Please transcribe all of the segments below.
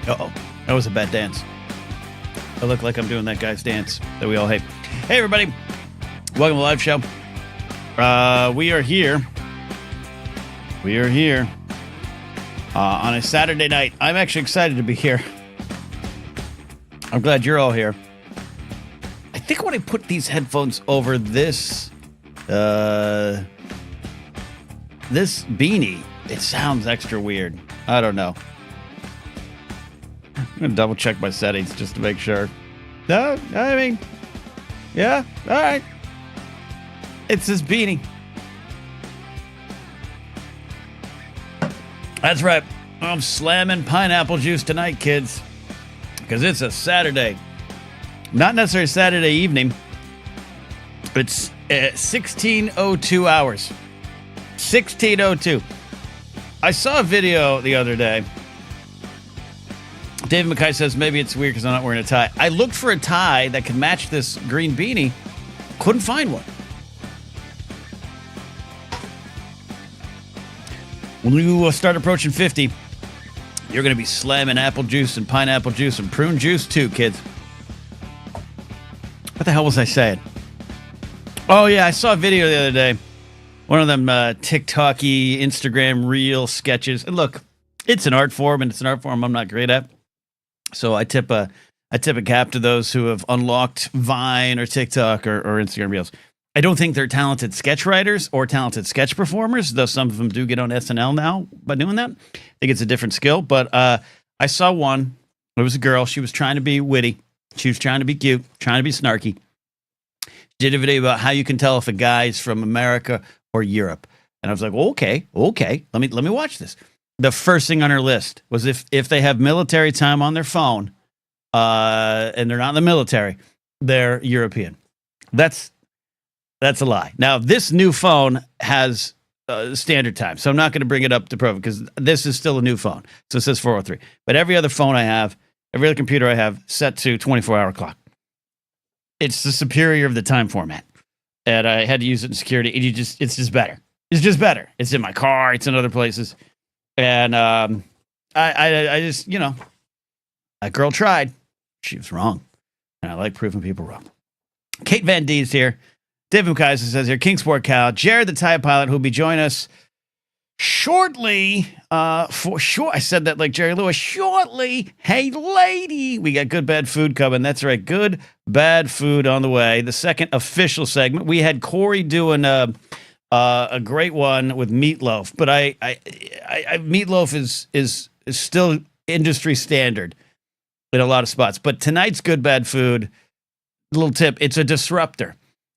Uh-oh. That was a bad dance. I look like I'm doing that guy's dance that we all hate. Hey, everybody. Welcome to the live show. We are here. On a Saturday night. I'm actually excited to be here. I'm glad you're all here. I think when I put these headphones over this beanie, it sounds extra weird. I don't know. I'm going to double check my settings just to make sure. No, I mean, yeah, all right. It's this beanie. That's right. I'm slamming pineapple juice tonight, kids, because it's a Saturday. Not necessarily Saturday evening. It's 16:02 hours. 16:02. I saw a video the other day. David McKay says maybe it's weird because I'm not wearing a tie. I looked for a tie that could match this green beanie. Couldn't find one. When you start approaching 50, you're going to be slamming apple juice and pineapple juice and prune juice too, kids. What the hell was I saying? Oh, yeah, I saw a video the other day. One of them TikTok-y, Instagram reel sketches. And look, it's an art form, and it's an art form I'm not great at. So I tip a cap to those who have unlocked Vine or TikTok or Instagram reels. I don't think they're talented sketch writers or talented sketch performers, though some of them do get on SNL now by doing that. I think it's a different skill. But I saw one. It was a girl. She was trying to be witty. She was trying to be cute, trying to be snarky. She did a video about how you can tell if a guy's from America or Europe. And I was like, okay. Let me watch this. The first thing on her list was if they have military time on their phone, and they're not in the military, they're European. That's a lie. Now, this new phone has standard time, so I'm not going to bring it up to prove it because this is still a new phone. So it says 403. But every other phone I have, every other computer I have, set to 24-hour clock. It's the superior of the time format. And I had to use it in security. And it's just better. It's just better. It's in my car. It's in other places. And I just, that girl tried. She was wrong. And I like proving people wrong. Kate Van D's here. David Kaiser says here, Kingsport Cal, Jared the Thai pilot, who'll be joining us shortly. For sure, I said that like Jerry Lewis. Shortly, hey lady, we got good bad food coming. That's right, good bad food on the way. The second official segment. We had Corey doing a great one with meatloaf, but I meatloaf is still industry standard in a lot of spots. But tonight's good bad food. Little tip: it's a disruptor.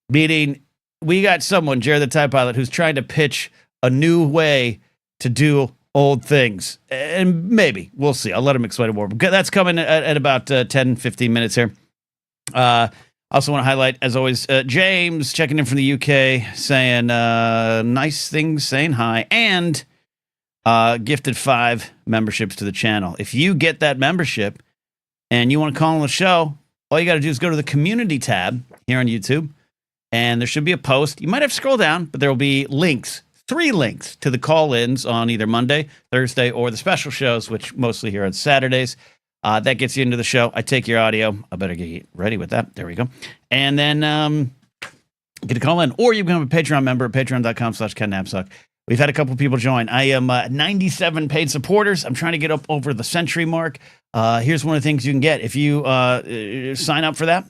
Meaning, we got someone, Jared the Thai pilot, who's trying to pitch a new way to do old things. And maybe, we'll see. I'll let him explain it more. But that's coming at about 10, 15 minutes here. Also want to highlight, as always, James checking in from the UK, saying nice things, saying hi, and gifted 5 memberships to the channel. If you get that membership and you want to call on the show, all you got to do is go to the community tab here on YouTube. And there should be a post. You might have to scroll down, but there will be links, 3 links to the call-ins on either Monday, Thursday, or the special shows, which mostly here on Saturdays. That gets you into the show. I take your audio. I better get ready with that. There we go. And then get a call in. Or you can become a Patreon member at patreon.com/KenNapzok. We've had a couple people join. I am 97 paid supporters. I'm trying to get up over the century mark. Here's one of the things you can get if you sign up for that.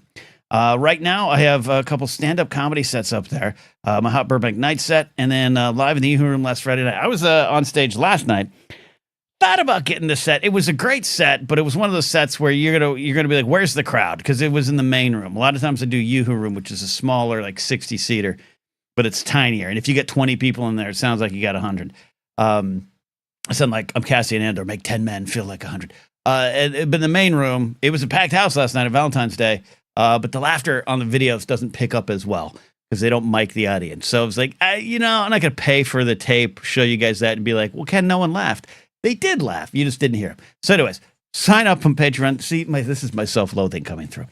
Right now, I have a couple stand-up comedy sets up there. My Hot Burbank night set, and then live in the Yoo-Hoo Room last Friday night. I was on stage last night. Thought about getting the set. It was a great set, but it was one of those sets where you're gonna be like, "Where's the crowd?" Because it was in the main room. A lot of times I do Yoo-Hoo Room, which is a smaller, like 60-seater, but it's tinier. And if you get 20 people in there, it sounds like you got 100. I sound like I'm Cassie and Andor, make 10 men feel like 100. But in the main room, it was a packed house last night on Valentine's Day. But the laughter on the videos doesn't pick up as well because they don't mic the audience. So it's like, I'm not going to pay for the tape, show you guys that, and be like, well, Ken, no one laughed. They did laugh. You just didn't hear them. So anyways, sign up on Patreon. See, this is my self-loathing coming through.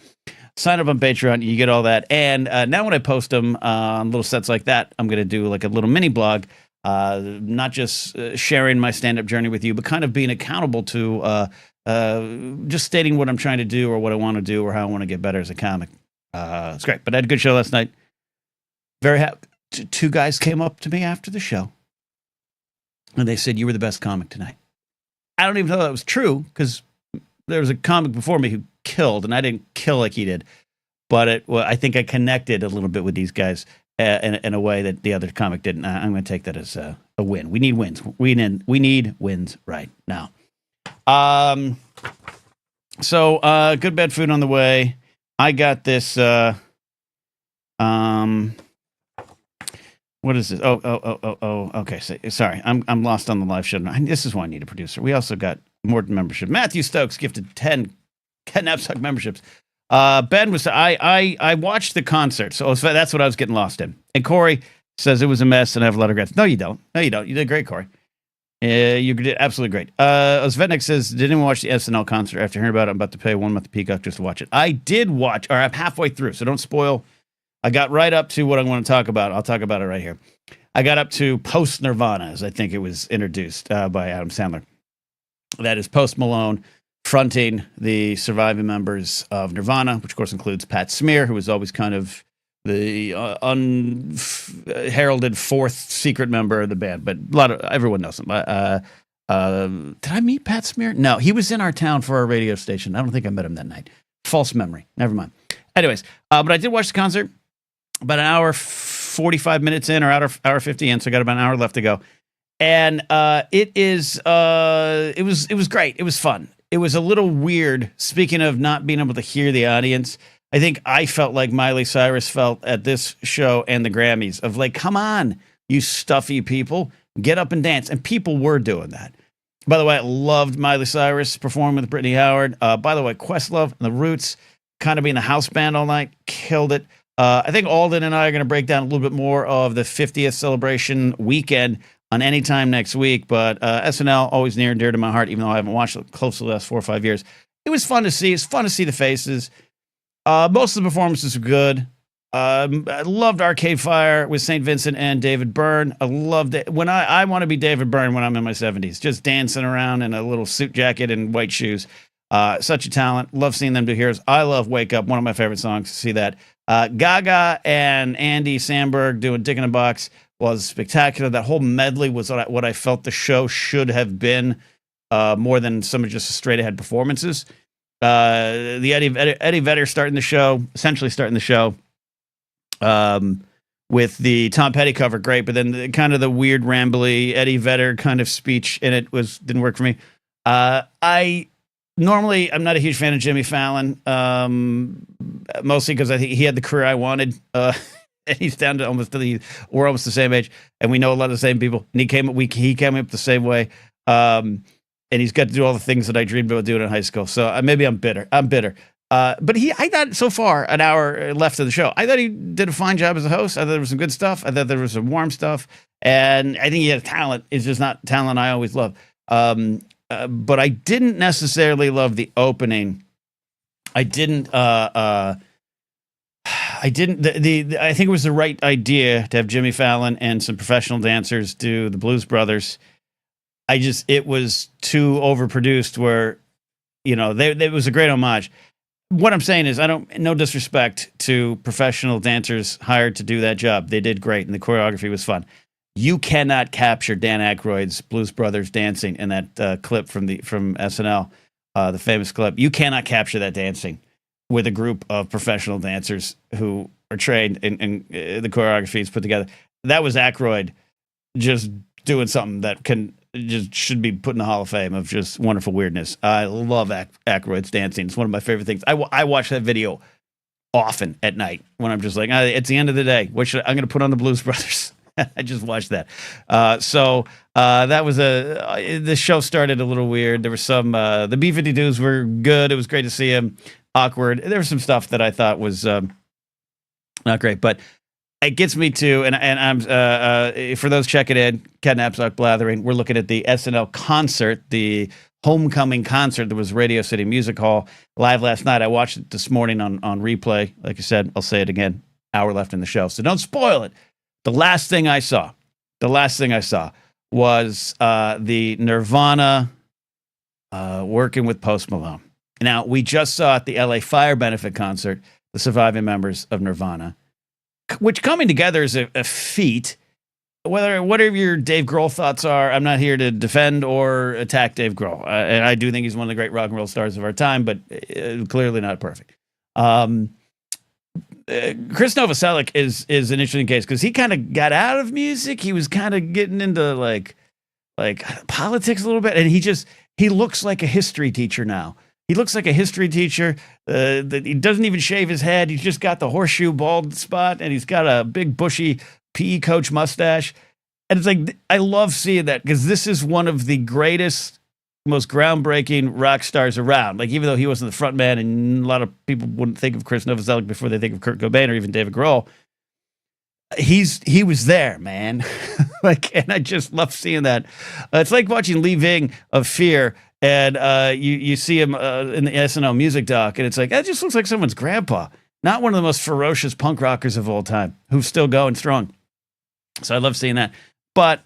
Sign up on Patreon. You get all that. And now when I post them on little sets like that, I'm going to do like a little mini blog, not just sharing my stand-up journey with you, but kind of being accountable to just stating what I'm trying to do or what I want to do or how I want to get better as a comic. It's great. But I had a good show last night. Very happy. Two guys came up to me after the show, and they said, "You were the best comic tonight." I don't even know that was true, because there was a comic before me who killed, and I didn't kill like he did. But I think I connected a little bit with these guys in a way that the other comic didn't. I'm going to take that as a win. We need wins. We need wins right now. So good bad food on the way. I got this. What is this? Oh. Okay. Sorry, I'm lost on the live show. This is why I need a producer. We also got more membership. Matthew Stokes gifted 10 Napzok memberships. Ben was I watched the concert, so that's what I was getting lost in. And Corey says it was a mess, and I have a lot of regrets. No, you don't. You did great, Corey. You did absolutely great. Svetnik says, didn't even watch the SNL concert. After hearing about it, I'm about to pay 1 month of Peacock just to watch it. I did watch, or I'm halfway through, so don't spoil. I got right up to what I want to talk about. I'll talk about it right here. I got up to Post Nirvana, as I think it was introduced by Adam Sandler. That is Post Malone fronting the surviving members of Nirvana, which of course includes Pat Smear, who was always kind of the unheralded fourth secret member of the band, but everyone knows him. Did I meet Pat Smear? No, he was in our town for our radio station. I don't think I met him that night. False memory. Never mind. Anyways, but I did watch the concert about an hour 45 minutes in, or hour 50 in, so I got about an hour left to go. And it was great. It was fun. It was a little weird. Speaking of not being able to hear the audience, I think I felt like Miley Cyrus felt at this show and the Grammys, of like, come on, you stuffy people, get up and dance. And people were doing that. By the way, I loved Miley Cyrus performing with Brittany Howard. By the way, Questlove and the Roots kind of being the house band all night, killed it. I think Alden and I are going to break down a little bit more of the 50th celebration weekend on Anytime next week, but SNL, always near and dear to my heart, even though I haven't watched it close to the last 4 or 5 years. It was fun to see. It's fun to see the faces. Most of the performances were good. I loved Arcade Fire with St. Vincent and David Byrne. I loved it. When I want to be David Byrne when I'm in my 70s, just dancing around in a little suit jacket and white shoes. Such a talent. Love seeing them do Heroes. I love Wake Up, one of my favorite songs to see that. Gaga and Andy Samberg doing Dick in a Box was spectacular. That whole medley was what I felt the show should have been, more than some of just straight ahead performances. The Eddie Vedder essentially starting the show, with the Tom Petty cover, great, but then kind of the weird rambly Eddie Vedder kind of speech in it didn't work for me. Normally, I'm not a huge fan of Jimmy Fallon, mostly because I think he had the career I wanted. And he's down to we're almost the same age, and we know a lot of the same people. And he came up the same way, and he's got to do all the things that I dreamed about doing in high school. So maybe I'm bitter. But I thought so far, an hour left of the show, I thought he did a fine job as a host. I thought there was some good stuff. I thought there was some warm stuff, and I think he had talent. It's just not talent I always love. But I didn't necessarily love the opening. I think it was the right idea to have Jimmy Fallon and some professional dancers do the Blues Brothers. It was too overproduced where, it was a great homage. What I'm saying is no disrespect to professional dancers hired to do that job. They did great and the choreography was fun. You cannot capture Dan Aykroyd's Blues Brothers dancing in that clip from SNL, the famous clip. You cannot capture that dancing with a group of professional dancers who are trained and the choreography is put together. That was Aykroyd just doing something that should be put in the Hall of Fame of just wonderful weirdness. I love Aykroyd's dancing. It's one of my favorite things. I watch that video often at night when I'm just like, it's the end of the day. I'm going to put on the Blues Brothers. I just watched that. That was the show started a little weird. There was some, the B-52s were good. It was great to see him. Awkward. There was some stuff that I thought was not great, but it gets me to, and I'm for those checking in, Ken Napzok Blathering, we're looking at the SNL concert, the homecoming concert that was Radio City Music Hall live last night. I watched it this morning on replay. Like I said, I'll say it again, hour left in the show, so don't spoil it. The last thing I saw was the Nirvana working with Post Malone. Now, we just saw at the LA Fire benefit concert the surviving members of Nirvana, which coming together is a feat. Whatever your Dave Grohl thoughts are, I'm not here to defend or attack Dave Grohl. And I do think he's one of the great rock and roll stars of our time, but clearly not perfect. Chris Novoselic is an interesting case because he kind of got out of music. He was kind of getting into like politics a little bit, and he looks like a history teacher now. He looks like a history teacher. He doesn't even shave his head. He's just got the horseshoe bald spot, and he's got a big bushy PE coach mustache. And it's like, I love seeing that because this is one of the greatest, most groundbreaking rock stars around. Like, even though he wasn't the front man, and a lot of people wouldn't think of Chris Novoselic before they think of Kurt Cobain or even David Grohl, he was there, man. And I just love seeing that. It's like watching Lee Ving of Fear, and you see him in the SNL music doc, and it's like, that just looks like someone's grandpa. Not one of the most ferocious punk rockers of all time, who's still going strong. So I love seeing that. But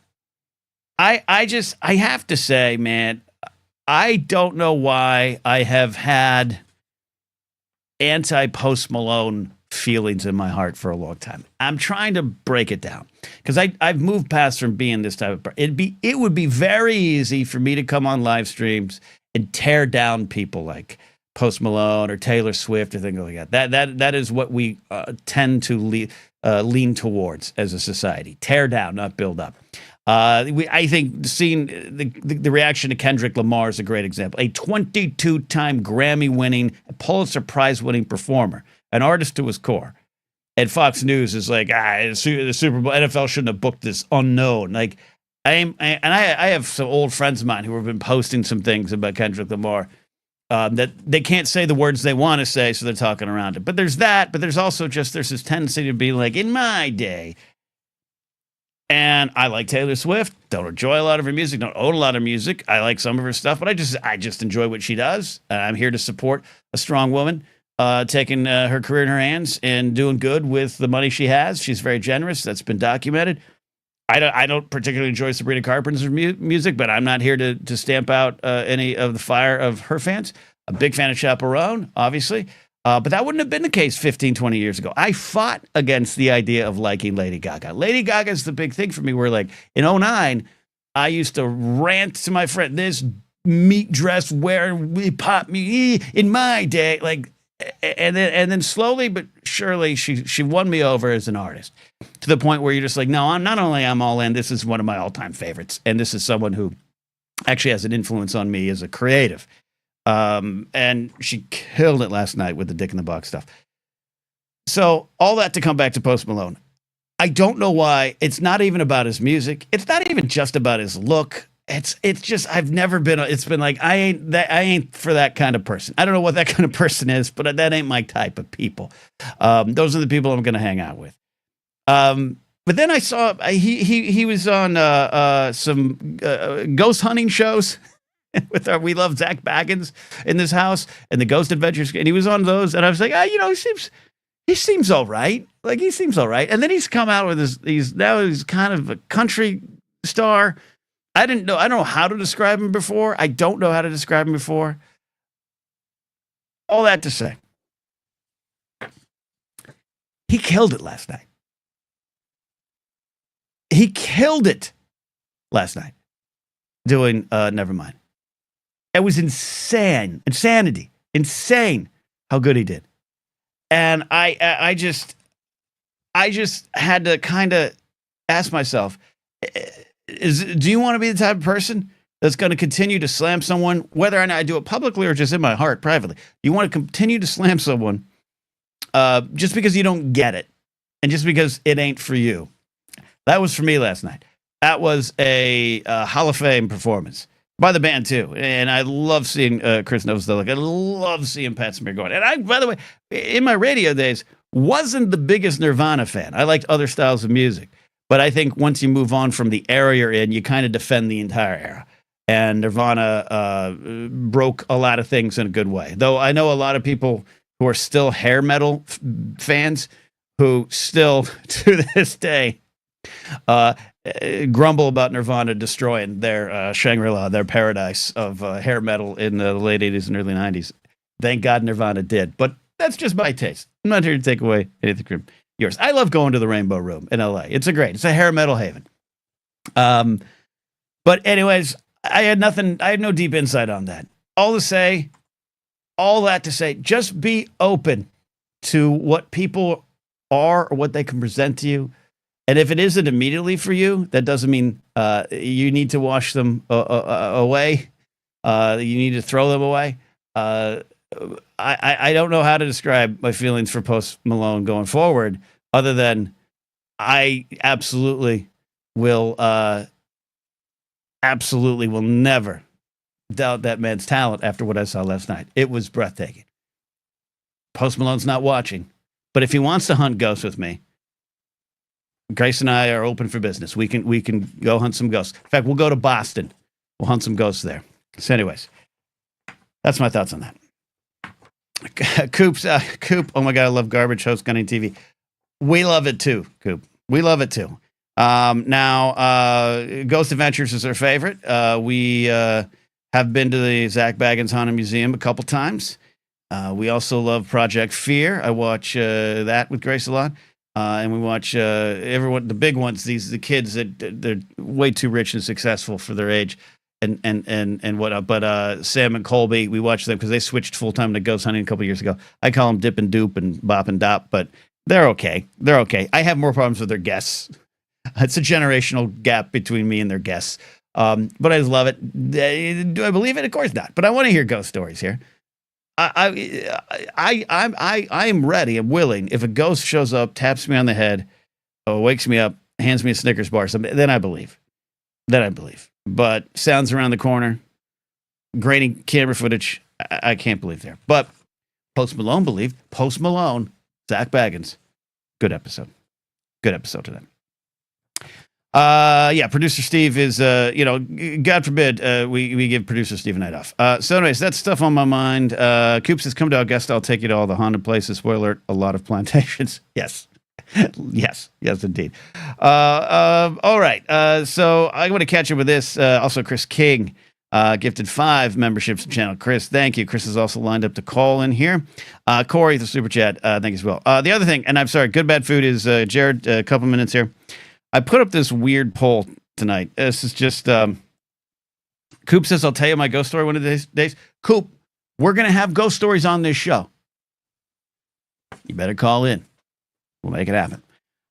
I have to say, man, I don't know why I have had anti-Post Malone feelings in my heart for a long time. I'm trying to break it down because I've moved past from being this type of it would be very easy for me to come on live streams and tear down people like Post Malone or Taylor Swift or things like that. That is what we tend to lean towards as a society. Tear down, not build up. I think seeing the reaction to Kendrick Lamar is a great example. A 22-time Grammy-winning, Pulitzer Prize-winning performer, an artist to his core. And Fox News is like, the Super Bowl, NFL shouldn't have booked this unknown. Like, I have some old friends of mine who have been posting some things about Kendrick Lamar that they can't say the words they want to say, so they're talking around it. But there's that, but there's also there's this tendency to be like, in my day. And I like Taylor Swift, don't enjoy a lot of her music, don't own a lot of music. I like some of her stuff, but I just enjoy what she does. And I'm here to support a strong woman taking her career in her hands and doing good with the money she has. She's very generous. That's been documented. I don't particularly enjoy Sabrina Carpenter's music, but I'm not here to stamp out any of the fire of her fans. A big fan of Chaperone, obviously. But that wouldn't have been the case 15, 20 years ago. I fought against the idea of liking Lady Gaga. Lady Gaga is the big thing for me where, like, in 2009, I used to rant to my friend, this meat dress wearing pop me in my day. Like, and then slowly but surely she won me over as an artist to the point where you're just like, no, I'm all in. This is one of my all-time favorites. And this is someone who actually has an influence on me as a creative. And she killed it last night with the Dick in the Box stuff. So all that to come back to Post Malone. I don't know why. It's not even about his music. It's not even just about his look. It's just, I've never been, it's been like, I ain't for that kind of person. I don't know what that kind of person is, but that ain't my type of people. Those are the people I'm going to hang out with. But then I saw, he was on, some, ghost hunting shows. We love Zach Baggins in this house and the Ghost Adventures, and he was on those, and I was like, he seems all right. Like, he seems all right. And then he's come out with he's kind of a country star. I don't know how to describe him before. I don't know how to describe him before. All that to say, he killed it last night. He killed it last night doing Nevermind. It was insane how good he did. And I just had to kind of ask myself, do you want to be the type of person that's going to continue to slam someone, whether or not I do it publicly or just in my heart privately? Do you want to continue to slam someone just because you don't get it and just because it ain't for you? That was for me last night. That was a Hall of Fame performance. By the band, too. And I love seeing Chris Novoselic. I love seeing Pat Smear going. And I, by the way, in my radio days, wasn't the biggest Nirvana fan. I liked other styles of music. But I think once you move on from the era you're in, you kind of defend the entire era. And Nirvana broke a lot of things in a good way. Though I know a lot of people who are still hair metal fans who still, to this day, uh, grumble about Nirvana destroying their Shangri-La, their paradise of hair metal in the late 80s and early 90s. Thank God Nirvana did. But that's just my taste. I'm not here to take away anything from yours. I love going to the Rainbow Room in LA. It's a hair metal haven. But anyways, I had no deep insight on that. All that to say, just be open to what people are or what they can present to you. And if it isn't immediately for you, that doesn't mean you need to wash them away. You need to throw them away. I don't know how to describe my feelings for Post Malone going forward, other than I absolutely will never doubt that man's talent after what I saw last night. It was breathtaking. Post Malone's not watching, but if he wants to hunt ghosts with me, Grace and I are open for business. We can go hunt some ghosts. In fact, we'll go to Boston. We'll hunt some ghosts there. So anyways, that's my thoughts on that. Coop, oh my God, I love garbage host gunning TV. We love it too, Coop. We love it too. Now, Ghost Adventures is our favorite. We have been to the Zach Baggins Haunted Museum a couple times. We also love Project Fear. I watch that with Grace a lot. And we watch everyone, the big ones, the kids that they're way too rich and successful for their age and whatnot. But Sam and Colby, we watch them because they switched full time to ghost hunting a couple years ago. I call them Dip and Doop and Bop and Dop, but they're okay. They're okay. I have more problems with their guests. It's a generational gap between me and their guests. But I just love it. Do I believe it? Of course not. But I want to hear ghost stories here. I am ready. I'm willing. If a ghost shows up, taps me on the head, wakes me up, hands me a Snickers bar, something, then I believe. But sounds around the corner, grainy camera footage, I can't believe there. But Post Malone believed. Post Malone, Zach Baggins, good episode. Good episode to them. Yeah, producer Steve is, God forbid we give producer Steve a night off. So anyways, that's stuff on my mind. Coops has come to Augusta. I'll take you to all the haunted places. Spoiler alert, a lot of plantations. Yes. yes, indeed. All right. So I want to catch up with this. Also, Chris King gifted 5 memberships to the channel. Chris, thank you. Chris is also lined up to call in here. Corey, the super chat, thank you as well. The other thing, and I'm sorry, Good Bad Food is Jared, a couple minutes here. I put up this weird poll tonight. This is just, Coop says, I'll tell you my ghost story one of these days. Coop, we're going to have ghost stories on this show. You better call in. We'll make it happen.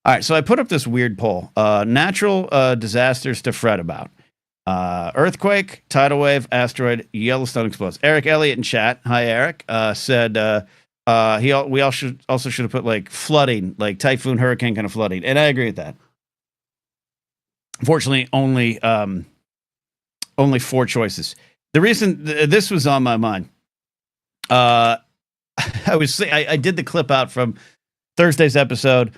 All right, so I put up this weird poll. Natural disasters to fret about. Earthquake, tidal wave, asteroid, Yellowstone explodes. Eric Elliott in chat, hi Eric, said we all should have put like flooding, like typhoon, hurricane kind of flooding. And I agree with that. Fortunately, only 4 choices. The reason this was on my mind, I did the clip out from Thursday's episode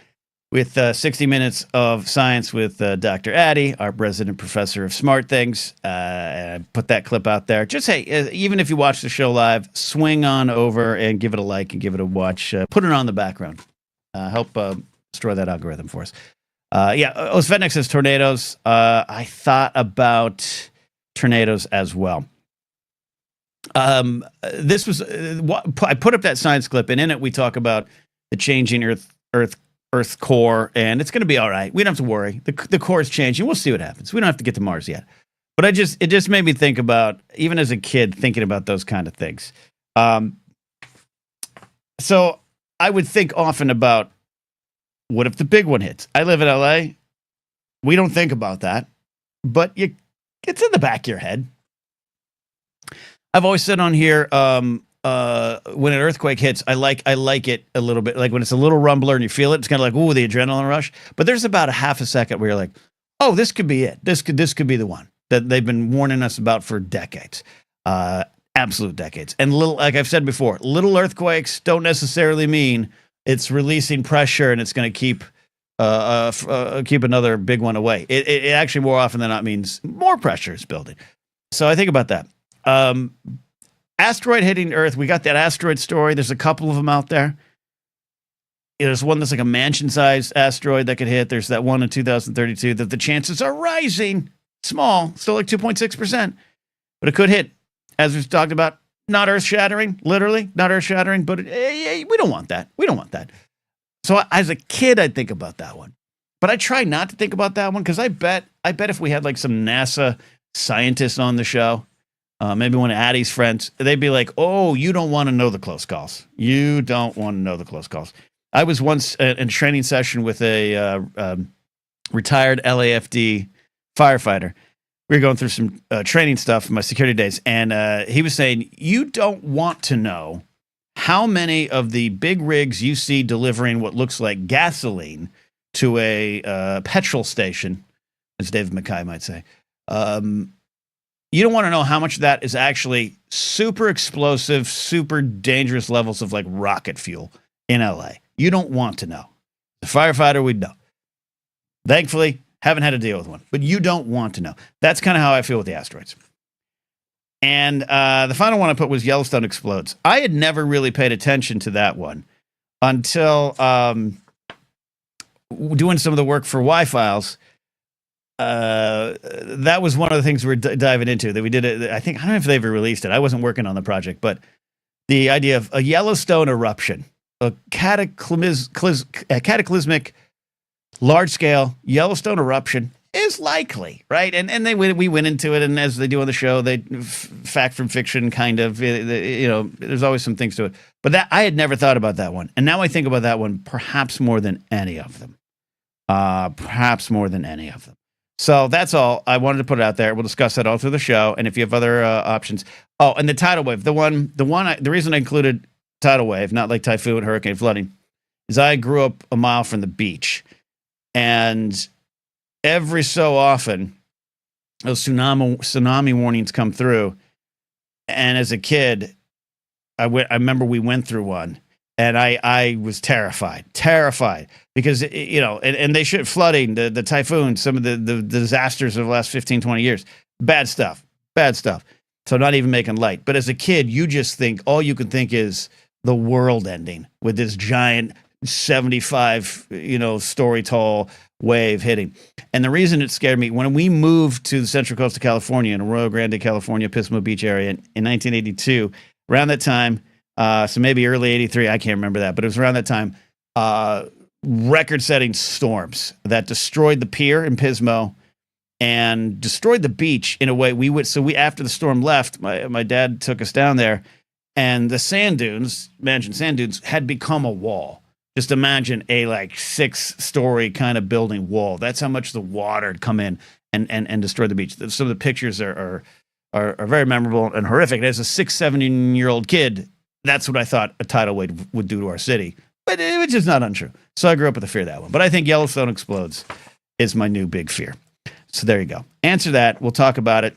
with 60 minutes of science with Dr. Addy, our resident professor of smart things. And I put that clip out there. Just, hey, even if you watch the show live, swing on over and give it a like and give it a watch. Put it on the background. Help destroy that algorithm for us. Osvetnik says tornadoes. I thought about tornadoes as well. This was I put up that science clip, and in it we talk about the changing Earth core, and it's going to be all right. We don't have to worry. The core is changing. We'll see what happens. We don't have to get to Mars yet. But it just made me think about, even as a kid, thinking about those kind of things. So I would think often about, what if the big one hits? I live in LA. We don't think about that, but it's in the back of your head. I've always said on here, when an earthquake hits, I like it a little bit. Like when it's a little rumbler and you feel it, it's kind of like, ooh, the adrenaline rush. But there's about a half a second where you're like, oh, this could be it. This could be the one that they've been warning us about for decades. Absolute decades. And like I've said before, little earthquakes don't necessarily mean it's releasing pressure and it's going to keep another big one away. It actually more often than not means more pressure is building. So I think about that. Asteroid hitting Earth. We got that asteroid story. There's a couple of them out there. there's one that's like a mansion-sized asteroid that could hit. There's that one in 2032 that the chances are rising. Small, still like 2.6%, but it could hit. As we've talked about, not earth-shattering, literally, not earth-shattering, but we don't want that. We don't want that. So as a kid, I'd think about that one. But I try not to think about that one because I bet if we had like some NASA scientists on the show, maybe one of Addie's friends, they'd be like, oh, you don't want to know the close calls. You don't want to know the close calls. I was once in a training session with a retired LAFD firefighter. We were going through some training stuff in my security days, and he was saying, you don't want to know how many of the big rigs you see delivering what looks like gasoline to a petrol station, as David McKay might say. You don't want to know how much of that is actually super explosive, super dangerous levels of like rocket fuel in LA. You don't want to know. The firefighter would know. Thankfully, haven't had to deal with one, but you don't want to know. That's kind of how I feel with the asteroids. And the final one I put was Yellowstone explodes. I had never really paid attention to that one until doing some of the work for Y-Files. That was one of the things we're diving into that we did. I don't know if they ever released it. I wasn't working on the project, but the idea of a Yellowstone eruption, a cataclysmic, large-scale Yellowstone eruption is likely, right? And we went into it, and as they do on the show, they fact from fiction kind of, there's always some things to it. But that I had never thought about that one, and now I think about that one perhaps more than any of them. Perhaps more than any of them. So that's all. I wanted to put it out there. We'll discuss that all through the show. And if you have other options. Oh, and the tidal wave. The reason I included tidal wave, not like typhoon, hurricane, flooding, is I grew up a mile from the beach. And every so often, those tsunami warnings come through. And as a kid, I remember we went through one. And I was terrified because, and they should flooding, the typhoons, some of the disasters of the last 15, 20 years, bad stuff. So not even making light. But as a kid, you just think, all you can think is the world ending with this giant 75, story tall wave hitting. And the reason it scared me, when we moved to the Central Coast of California in Arroyo Grande, California, Pismo Beach area in 1982, around that time, so maybe early 83, I can't remember that, but it was around that time, record-setting storms that destroyed the pier in Pismo and destroyed the beach in a way after the storm left, my dad took us down there, and the sand dunes, imagine sand dunes, had become a wall. Just imagine a 6-story kind of building wall. That's how much the water had come in and destroyed the beach. Some of the pictures are very memorable and horrific. As a 6, 7-year-old kid, that's what I thought a tidal wave would do to our city. But it was just not untrue. So I grew up with the fear of that one. But I think Yellowstone explodes is my new big fear. So there you go. Answer that. We'll talk about it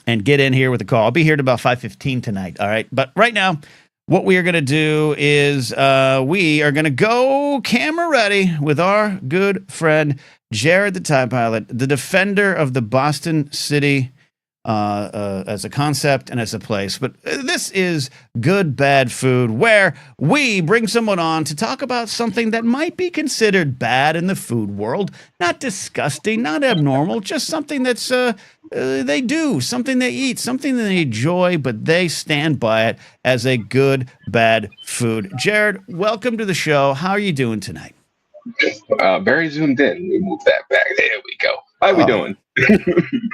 and get in here with a call. I'll be here at about 5:15 tonight. All right. But right now, what we are going to do is we are going to go camera ready with our good friend, Jared, the Time Pilot, the defender of the Boston City as a concept and as a place. But this is Good Bad Food, where we bring someone on to talk about something that might be considered bad in the food world. Not disgusting, not abnormal, just something that's they do, something they eat, something that they enjoy, but they stand by it as a good, bad food. Jared, welcome to the show. How are you doing tonight? Very zoomed in. We move that back. There we go. How we doing?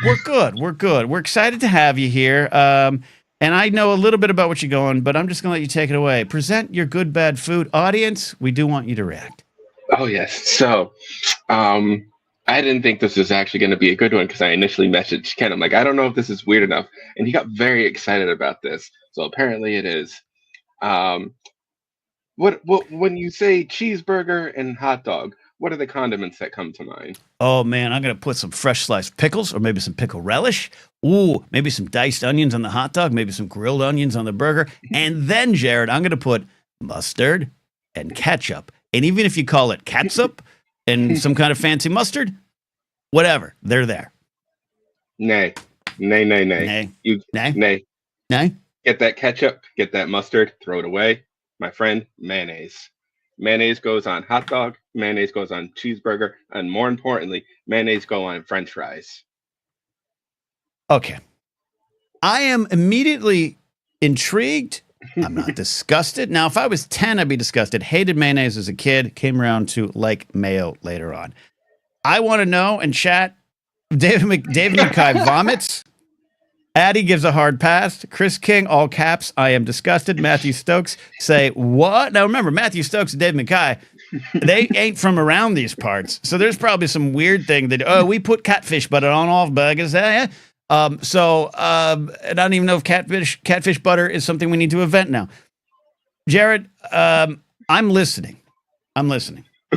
We're good. We're excited to have you here. And I know a little bit about what you're going, but I'm just going to let you take it away. Present your good, bad food. Audience, we do want you to react. Oh, yes. So I didn't think this was actually going to be a good one because I initially messaged Ken. I'm like, I don't know if this is weird enough. And he got very excited about this. So apparently it is. What when you say cheeseburger and hot dog, what are the condiments that come to mind? Oh, man, I'm going to put some fresh sliced pickles or maybe some pickle relish. Ooh, maybe some diced onions on the hot dog, maybe some grilled onions on the burger. And then, Jared, I'm going to put mustard and ketchup. And even if you call it catsup and some kind of fancy mustard, whatever, they're there. Nay. Nay. Get that ketchup, get that mustard, throw it away. My friend, mayonnaise. Mayonnaise goes on hot dog, mayonnaise goes on cheeseburger, and more importantly, mayonnaise go on French fries. Okay. I am immediately intrigued. I'm not disgusted. Now, if I was 10, I'd be disgusted. Hated mayonnaise as a kid. Came around to like mayo later on. I want to know in chat. David McKay vomits. Addie gives a hard pass. Chris King, all caps. I am disgusted. Matthew Stokes say what? Now remember, Matthew Stokes and David McKay, they ain't from around these parts, so there's probably some weird thing that we put catfish butter on all burgers. And I don't even know if catfish butter is something we need to invent now. Jared, I'm listening.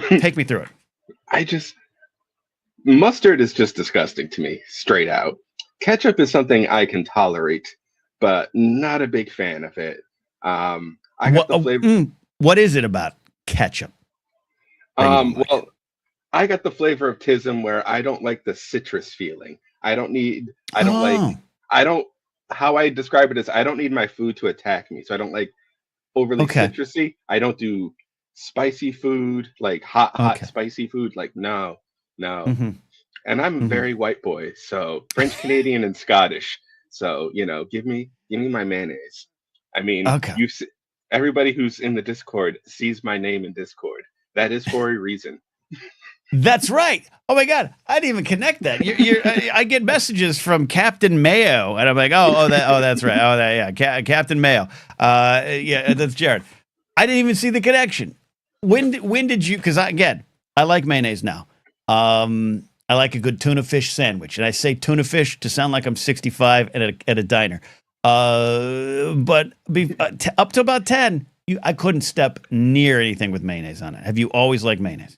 Take me through it. Mustard is just disgusting to me, straight out. Ketchup is something I can tolerate, but not a big fan of it. I got the flavor. What is it about ketchup? Well, I got the flavor of Tism where I don't like the citrus feeling. How I describe it is I don't need my food to attack me. So I don't like overly citrusy. I don't do spicy food, like hot spicy food. Like, no. Mm-hmm. And I'm a very white boy, so French, Canadian, and Scottish. So, give me my mayonnaise. I mean, everybody who's in the Discord sees my name in Discord. That is for a reason. That's right. Oh my God, I didn't even connect that. I get messages from Captain Mayo, and I'm like, that's right. Captain Mayo. That's Jared. I didn't even see the connection. When did you? Because I like mayonnaise now. I like a good tuna fish sandwich, and I say tuna fish to sound like I'm 65 at a diner. But up to about 10, I couldn't step near anything with mayonnaise on it. Have you always liked mayonnaise?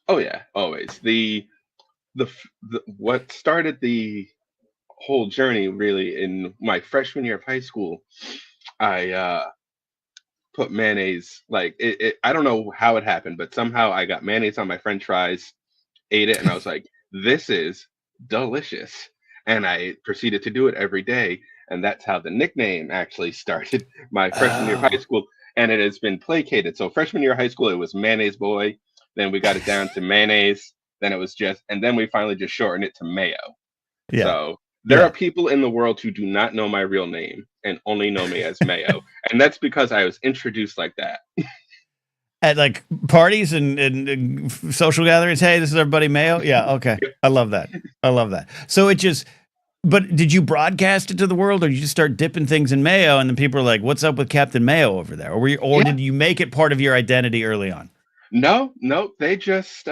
Oh yeah, always. The what started the whole journey really in my freshman year of high school, I put mayonnaise like it. I don't know how it happened, but somehow I got mayonnaise on my French fries, ate it, and I was like, this is delicious. And I proceeded to do it every day. And that's how the nickname actually started my freshman year of high school. And it has been placated. So freshman year of high school, it was Mayonnaise Boy. Then we got it down to mayonnaise. Then it was and then we finally just shortened it to Mayo. Yeah. So there are people in the world who do not know my real name and only know me as Mayo. And that's because I was introduced like that. At like parties and social gatherings, hey, this is our buddy Mayo. Yeah, okay. I love that. So but did you broadcast it to the world, or did you just start dipping things in mayo, and then people are like, "What's up with Captain Mayo over there?" Or did you make it part of your identity early on? No, they just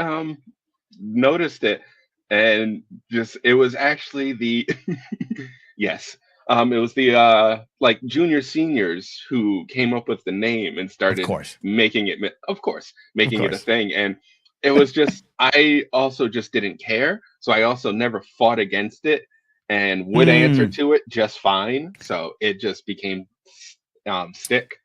noticed it, and it was actually the yes. It was the like junior seniors who came up with the name and started making it a thing. And it was just, I also just didn't care. So I also never fought against it and would answer to it just fine. So it just became stick.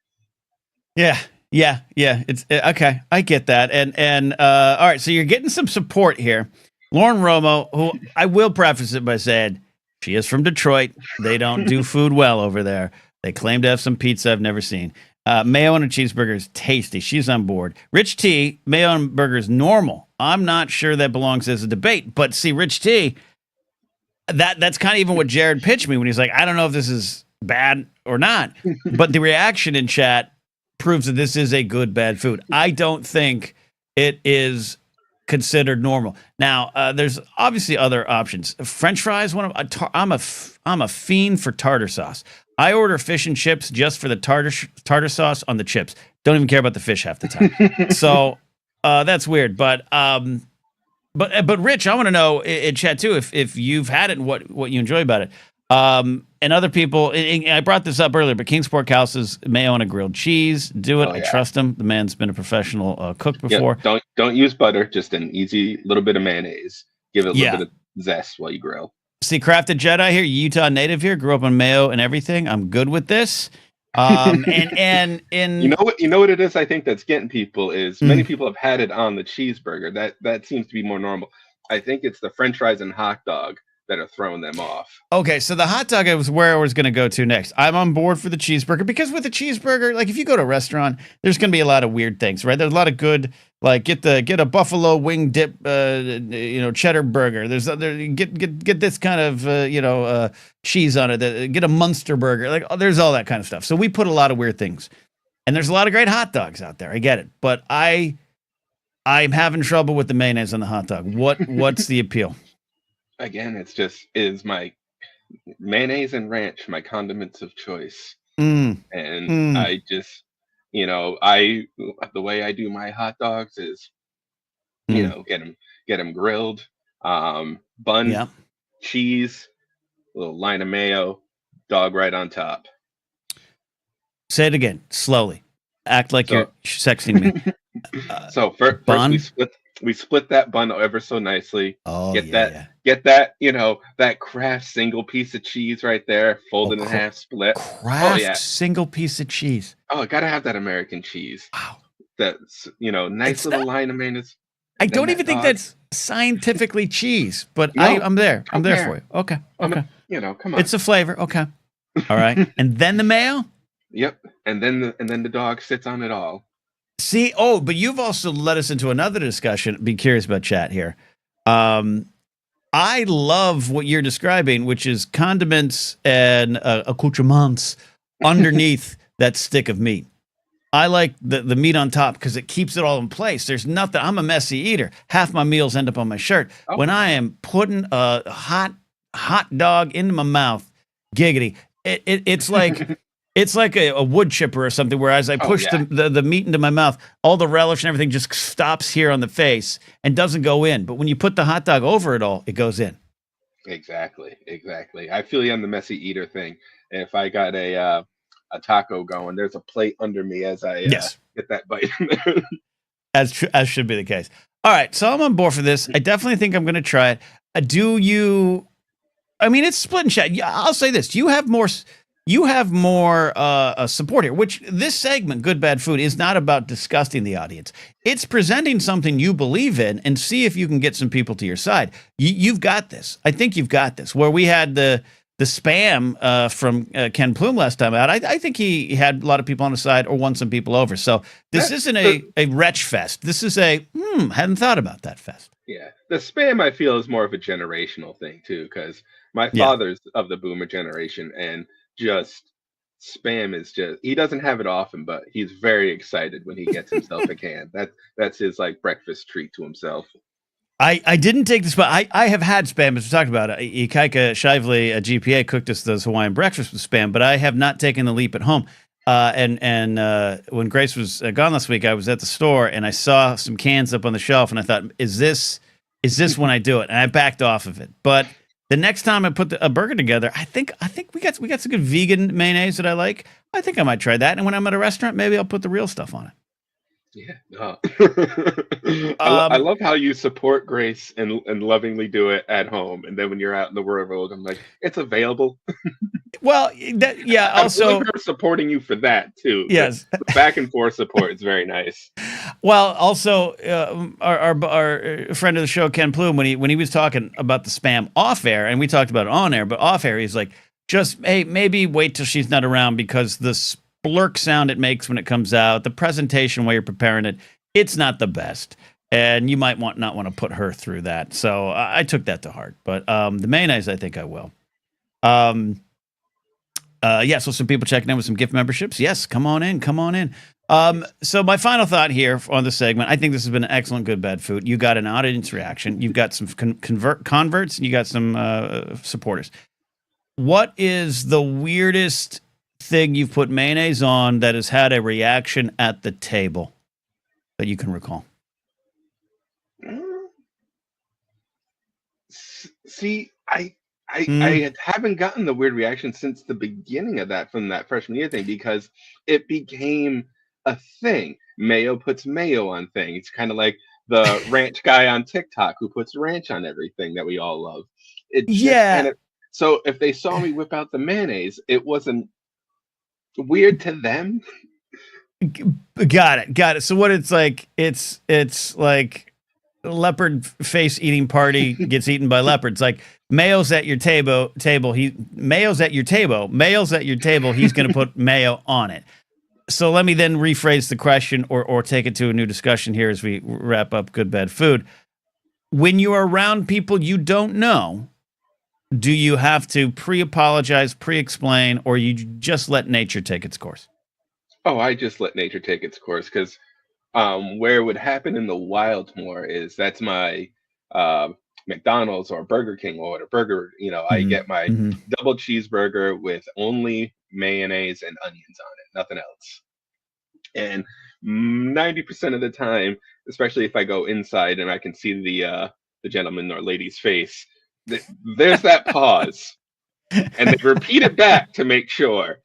Yeah. It's okay. I get that. And all right. So you're getting some support here. Lauren Romo, who I will preface it by saying, she is from Detroit. They don't do food well over there. They claim to have some pizza I've never seen. Mayo on a cheeseburger is tasty. She's on board. Rich T, mayo on burger is normal. I'm not sure that belongs as a debate. But see, Rich T, that's kind of even what Jared pitched me when he's like, I don't know if this is bad or not. But the reaction in chat proves that this is a good, bad food. I don't think it is considered normal. Now, there's obviously other options. French fries, I'm a fiend for tartar sauce. I order fish and chips just for the tartar sauce on the chips. Don't even care about the fish half the time. So that's weird. But Rich, I want to know in chat too if you've had it and what you enjoy about it. And other people, I brought this up earlier, but Kingsport Cal says mayo on a grilled cheese. Do it. I trust him. The man's been a professional cook before. Yeah, don't use butter. Just an easy little bit of mayonnaise. Give it a little bit of zest while you grill. See, Crafted Jedi here, Utah native here, grew up on mayo and everything. I'm good with this. And you know what it is. I think that's getting people is many people have had it on the cheeseburger. That seems to be more normal. I think it's the French fries and hot dog that are throwing them off. Okay, so the hot dog was where I was going to go to next. I'm on board for the cheeseburger because with a cheeseburger, like if you go to a restaurant, there's going to be a lot of weird things, right? There's a lot of good, like get a buffalo wing dip, cheddar burger. Get this kind of cheese on it. Get a Munster burger. Like there's all that kind of stuff. So we put a lot of weird things, and there's a lot of great hot dogs out there. I get it, but I'm having trouble with the mayonnaise on the hot dog. What's the appeal? Again, is my mayonnaise and ranch, my condiments of choice. And I just, the way I do my hot dogs is, get them grilled, bun, cheese, a little line of mayo, dog right on top. Say it again, slowly. Act like you're sexting me. So first we split that bun ever so nicely. Oh, get that, that Kraft single piece of cheese right there, folded in half, split. Kraft single piece of cheese. Oh, gotta have that American cheese. Wow. That's, nice little line of mayonnaise. I don't even think that's scientifically cheese, but I'm there. I'm there for you. Okay. Okay. Come on. It's a flavor. Okay. All right. And then the mayo? Yep. And then the dog sits on it all. See, but you've also led us into another discussion. Be curious about chat here. I love what you're describing, which is condiments and accoutrements underneath that stick of meat. I like the meat on top because it keeps it all in place. There's nothing. I'm a messy eater. Half my meals end up on my shirt. Oh. When I am putting a hot dog into my mouth, giggity, it's like... It's like a wood chipper or something where as I push the meat into my mouth, all the relish and everything just stops here on the face and doesn't go in. But when you put the hot dog over it all, it goes in. Exactly. I feel you on the messy eater thing. If I got a taco going, there's a plate under me as I get that bite in there. As should be the case. All right, so I'm on board for this. I definitely think I'm going to try it. It's split and chat. I'll say this. You have more support here, which this segment, Good Bad Food, is not about disgusting the audience. It's presenting something you believe in and see if you can get some people to your side. You've got this. I think you've got this. Where we had the spam from Ken Plume last time out, I think he had a lot of people on his side or won some people over. So this isn't a wretch fest. This is hadn't thought about that fest. Yeah. The spam, I feel, is more of a generational thing, too, because my father's of the boomer generation, and just spam is he doesn't have it often, but he's very excited when he gets himself a can. That's his like breakfast treat to himself. I didn't take this, but I have had spam, as we talked about. Ikaika Shively, a GPA, cooked us those Hawaiian breakfast with spam, but I have not taken the leap at home. And when Grace was gone last week, I was at the store and I saw some cans up on the shelf, and I thought, is this when I do it? And I backed off of it. But the next time I put a burger together, I think we got some good vegan mayonnaise that I like. I think I might try that. And when I'm at a restaurant, maybe I'll put the real stuff on it. Yeah. I love how you support Grace and lovingly do it at home. And then when you're out in the world, I'm like, it's available. Well, also I'm supporting you for that too. Yes. The back and forth support is very nice. Well, also our friend of the show, Ken Plume, when he was talking about the spam off air, and we talked about it on air, but off air, he's like, maybe wait till she's not around because the splurk sound it makes when it comes out, the presentation while you're preparing it, it's not the best. And you might not want to put her through that. So I took that to heart. But the mayonnaise, I think I will. So some people checking in with some gift memberships. Yes, come on in. So my final thought here on the segment, I think this has been an excellent Good Bad Food. You got an audience reaction. You've got some converts, and you got some supporters. What is the weirdest thing you've put mayonnaise on that has had a reaction at the table that you can recall? See, I haven't gotten the weird reaction since the beginning of that from that freshman year thing because it became a thing. Mayo puts mayo on things, kind of like the ranch guy on TikTok who puts ranch on everything that we all love. So if they saw me whip out the mayonnaise, it wasn't weird to them. Got it. So what it's like leopard face eating party gets eaten by leopards. Like Mayo's at your table. Mayo's at your table. Mayo's at your table. He's going to put mayo on it. So let me then rephrase the question, or take it to a new discussion here as we wrap up good bad food. When you are around people you don't know, do you have to pre-apologize, pre-explain, or you just let nature take its course? Oh, I just let nature take its course because where it would happen in the wild more is that's my uh, McDonald's or Burger King order. Burger, I Mm-hmm. get my Mm-hmm. double cheeseburger with only mayonnaise and onions on it, nothing else. And 90% of the time, especially if I go inside and I can see the gentleman or lady's face, th- there's that pause, and they repeat it back to make sure.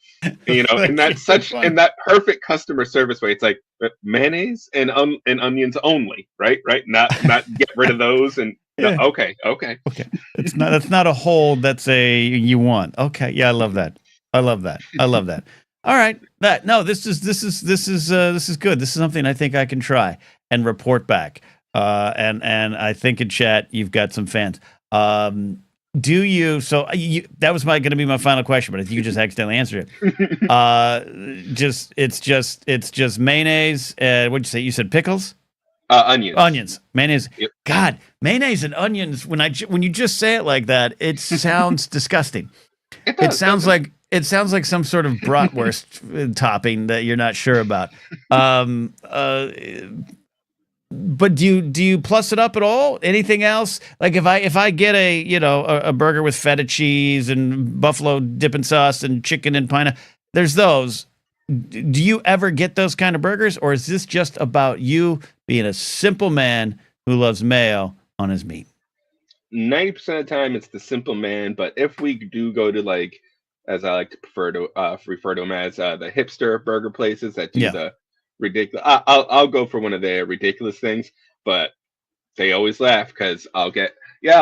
And Like, that's such in that perfect customer service way. It's like mayonnaise and onions only, right? Right? Not get rid of those and no, yeah. okay, okay. Okay. That's not a hold, that's a you want. Okay. Yeah, I love that. I love that. I love that. All right. This is good. This is something I think I can try and report back. And I think in chat you've got some fans. Do you that was going to be my final question, but if you just accidentally answered it. It's just mayonnaise, what'd you say? You said pickles? Onions. Onions, mayonnaise. Yep. God, mayonnaise and onions. When you just say it like that, it sounds disgusting. It It does, sounds doesn't it? like some sort of bratwurst topping that you're not sure about. Um, uh, but do you plus it up at all? Anything else? Like if I get a burger with feta cheese and buffalo dipping sauce and chicken and pineapple, there's those. Do you ever get those kind of burgers, or is this just about you being a simple man who loves mayo on his meat? 90% of the time it's the simple man, but if we do go to, like, as I like to prefer to refer to them as, the hipster burger places that do Yeah. the ridiculous, I'll go for one of their ridiculous things, but they always laugh because I'll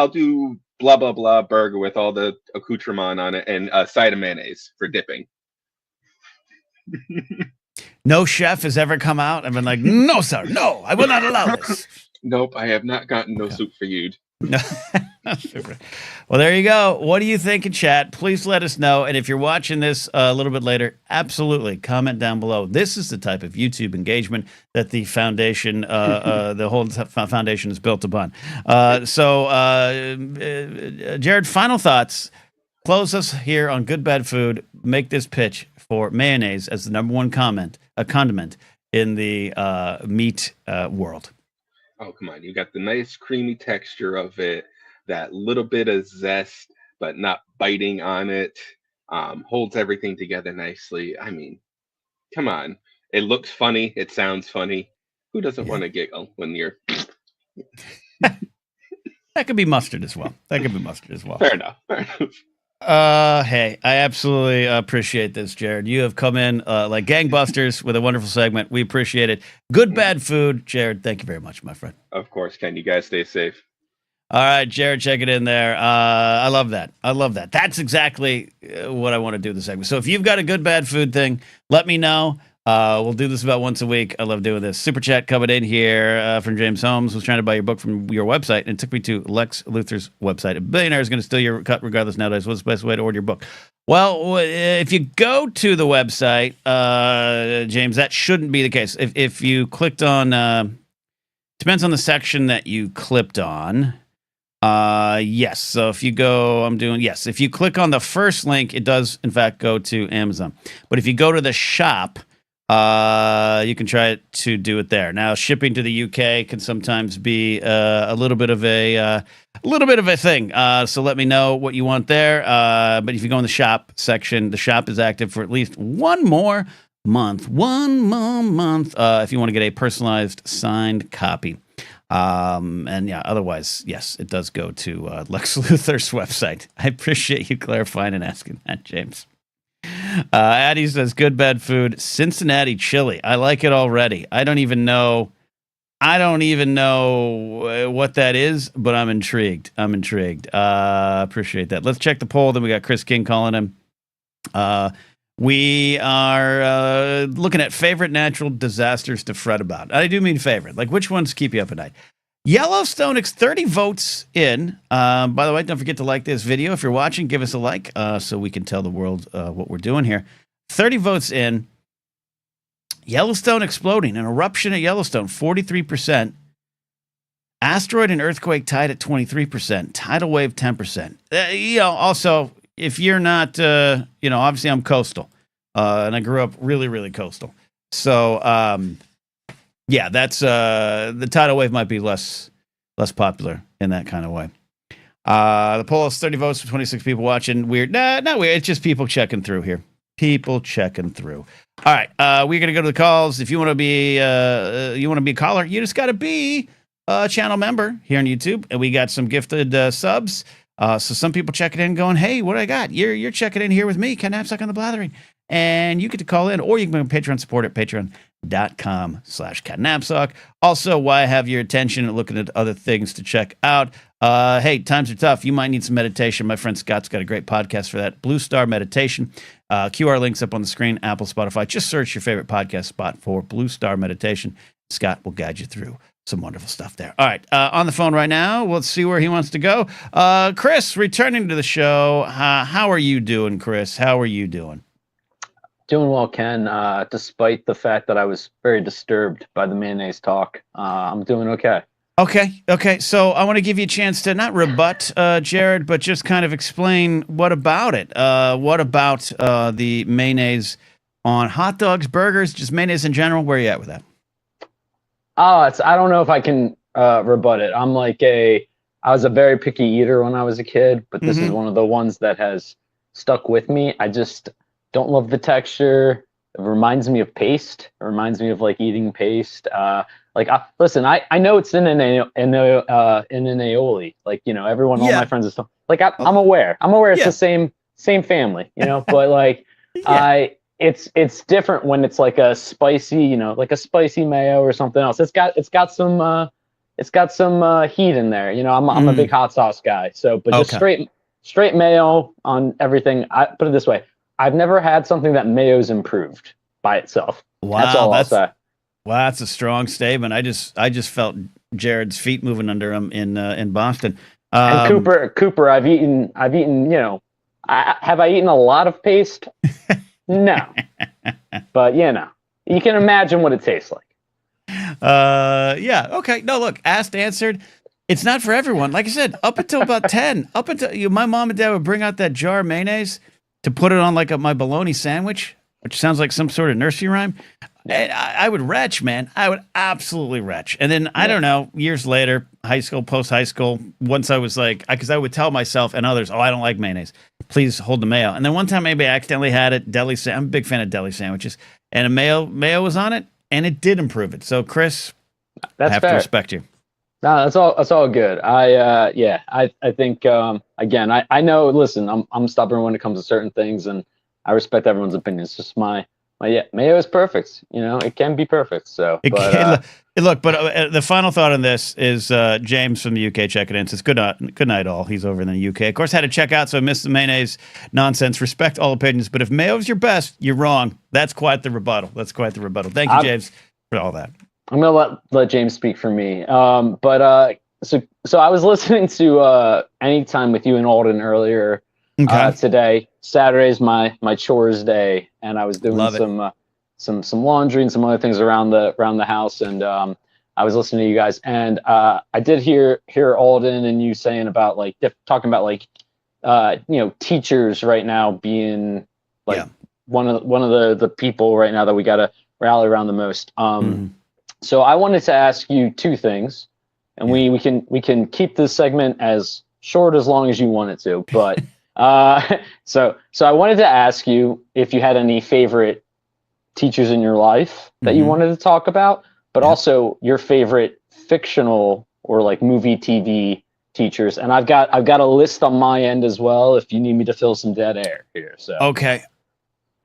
do blah blah blah burger with all the accoutrement on it and a side of mayonnaise for dipping. No chef has ever come out and been like, "No, sir, no, I will not allow this." Nope, I have not gotten no soup for you. No. Well, there you go. What do you think in chat? Please let us know. And if you're watching this a little bit later, absolutely comment down below. This is the type of YouTube engagement that the foundation, the whole foundation is built upon. Jared, final thoughts. Close us here on Good Bad Food. Make this pitch for mayonnaise as the number one condiment in the meat world. Oh, come on. You got the nice creamy texture of it, that little bit of zest, but not biting on it. Holds everything together nicely. I mean, come on. It looks funny. It sounds funny. Who doesn't Yeah. want to giggle when you're That could be mustard as well. Fair fair enough. Hey, I absolutely appreciate this, Jared. You have come in like gangbusters with a wonderful segment. We appreciate it. Good, bad food. Jared, thank you very much, my friend. Of course, Ken. You guys stay safe. All right, Jared, check it in there. I love that. That's exactly what I want to do this segment. So if you've got a good, bad food thing, let me know. We'll do this about once a week. I love doing this. Super chat coming in here from James Holmes. Was trying to buy your book from your website, and it took me to Lex Luthor's website. A billionaire is going to steal your cut regardless nowadays. What's the best way to order your book? Well, if you go to the website, James, that shouldn't be the case. If you clicked on, depends on the section that you clicked on. Yes. So if you go, if you click on the first link, it does in fact go to Amazon. But if you go to the shop, you can try to do it there. Now, shipping to the UK can sometimes be a little bit of a thing. So let me know what you want there. But if you go in the shop section, the shop is active for at least one more month. If you want to get a personalized signed copy. And yeah, otherwise, yes, it does go to Lex Luthor's website. I appreciate you clarifying and asking that, James. Addie says, good, bad food, Cincinnati chili. I like it already. I don't even know what that is, but I'm intrigued. Appreciate that. Let's check the poll. Then we got Chris King calling him. We are looking at favorite natural disasters to fret about. I do mean favorite. Like, which ones keep you up at night? Yellowstone, 30 votes in. By the way, don't forget to like this video. If you're watching, give us a like so we can tell the world what we're doing here. 30 votes in. Yellowstone exploding. An eruption at Yellowstone, 43%. Asteroid and earthquake tied at 23%. Tidal wave, 10%. Also, if you're not, obviously I'm coastal. And I grew up really, really coastal. So, yeah, that's the tidal wave might be less popular in that kind of way. The poll has 30 votes for 26 people watching. Weird. Nah, not weird. It's just people checking through here. People checking through. All right, we're gonna go to the calls. If you want to be a caller, you just got to be a channel member here on YouTube, and we got some gifted subs. So some people checking in, going, "Hey, what do I got?" You're checking in here with me, Ken Napzok on the Blathering, and you get to call in, or you can be a Patreon support at patreon.com/Ken Napzok. Also, why have your attention and looking at other things to check out? Hey, times are tough. You might need some meditation. My friend Scott's got a great podcast for that. Blue Star Meditation. QR links up on the screen, Apple, Spotify. Just search your favorite podcast spot for Blue Star Meditation. Scott will guide you through some wonderful stuff there. All right, on the phone right now. Let's see where he wants to go. Chris, returning to the show. How are you doing, Chris? How are you doing? Doing well, Ken. Despite the fact that I was very disturbed by the mayonnaise talk, I'm doing okay. Okay. So I want to give you a chance to not rebut Jared, but just kind of explain what about it. What about the mayonnaise on hot dogs, burgers, just mayonnaise in general? Where are you at with that? I don't know if I can rebut it. I was a very picky eater when I was a kid, but this is one of the ones that has stuck with me. I just don't love the texture. It reminds me of paste. It reminds me of like eating paste. Listen, I know it's in an aioli. Like, everyone, all my friends and stuff. Like, I'm aware. It's the same family, but like, it's different when it's like a spicy, like a spicy mayo or something else. It's got some heat in there. I'm a big hot sauce guy. So, but just straight mayo on everything. I put it this way. I've never had something that mayo's improved by itself. Wow, that's all I'll say. Wow, that's a strong statement. I just felt Jared's feet moving under him in Boston. And Cooper, I've eaten. Have I eaten a lot of paste? No, but you can imagine what it tastes like. Yeah. Okay. No, look, asked, answered. It's not for everyone. Like I said, up until about 10, my mom and dad would bring out that jar of mayonnaise to put it on like my bologna sandwich, which sounds like some sort of nursery rhyme. And I would retch, man. I would absolutely retch. And then, I don't know, years later, high school, post-high school, once I was like, because I would tell myself and others, I don't like mayonnaise. Please hold the mayo. And then one time maybe I accidentally had it, I'm a big fan of deli sandwiches, and a mayo was on it, and it did improve it. So, Chris, I have to respect you. No, that's all good. I think, again, I know, listen, I'm stubborn when it comes to certain things, and I respect everyone's opinion. It's just mayo is perfect. It can be perfect. So, look, the final thought on this is James from the UK checking in. Says, good night, all. He's over in the UK. Of course, had to check out, so I missed the mayonnaise nonsense. Respect all opinions, but if mayo's your best, you're wrong. That's quite the rebuttal. Thank you, James, for all that. I'm gonna let James speak for me. So I was listening to Anytime with you and Alden earlier today. Saturday's my chores day, and I was doing some laundry and some other things around the house, and I was listening to you guys, and I did hear Alden and you saying about talking about teachers right now being one of the people right now that we gotta rally around the most. So I wanted to ask you two things, and we can keep this segment as short as long as you want it to. But so I wanted to ask you if you had any favorite teachers in your life that you wanted to talk about, but also your favorite fictional or like movie, TV teachers. And I've got a list on my end as well if you need me to fill some dead air here. So okay.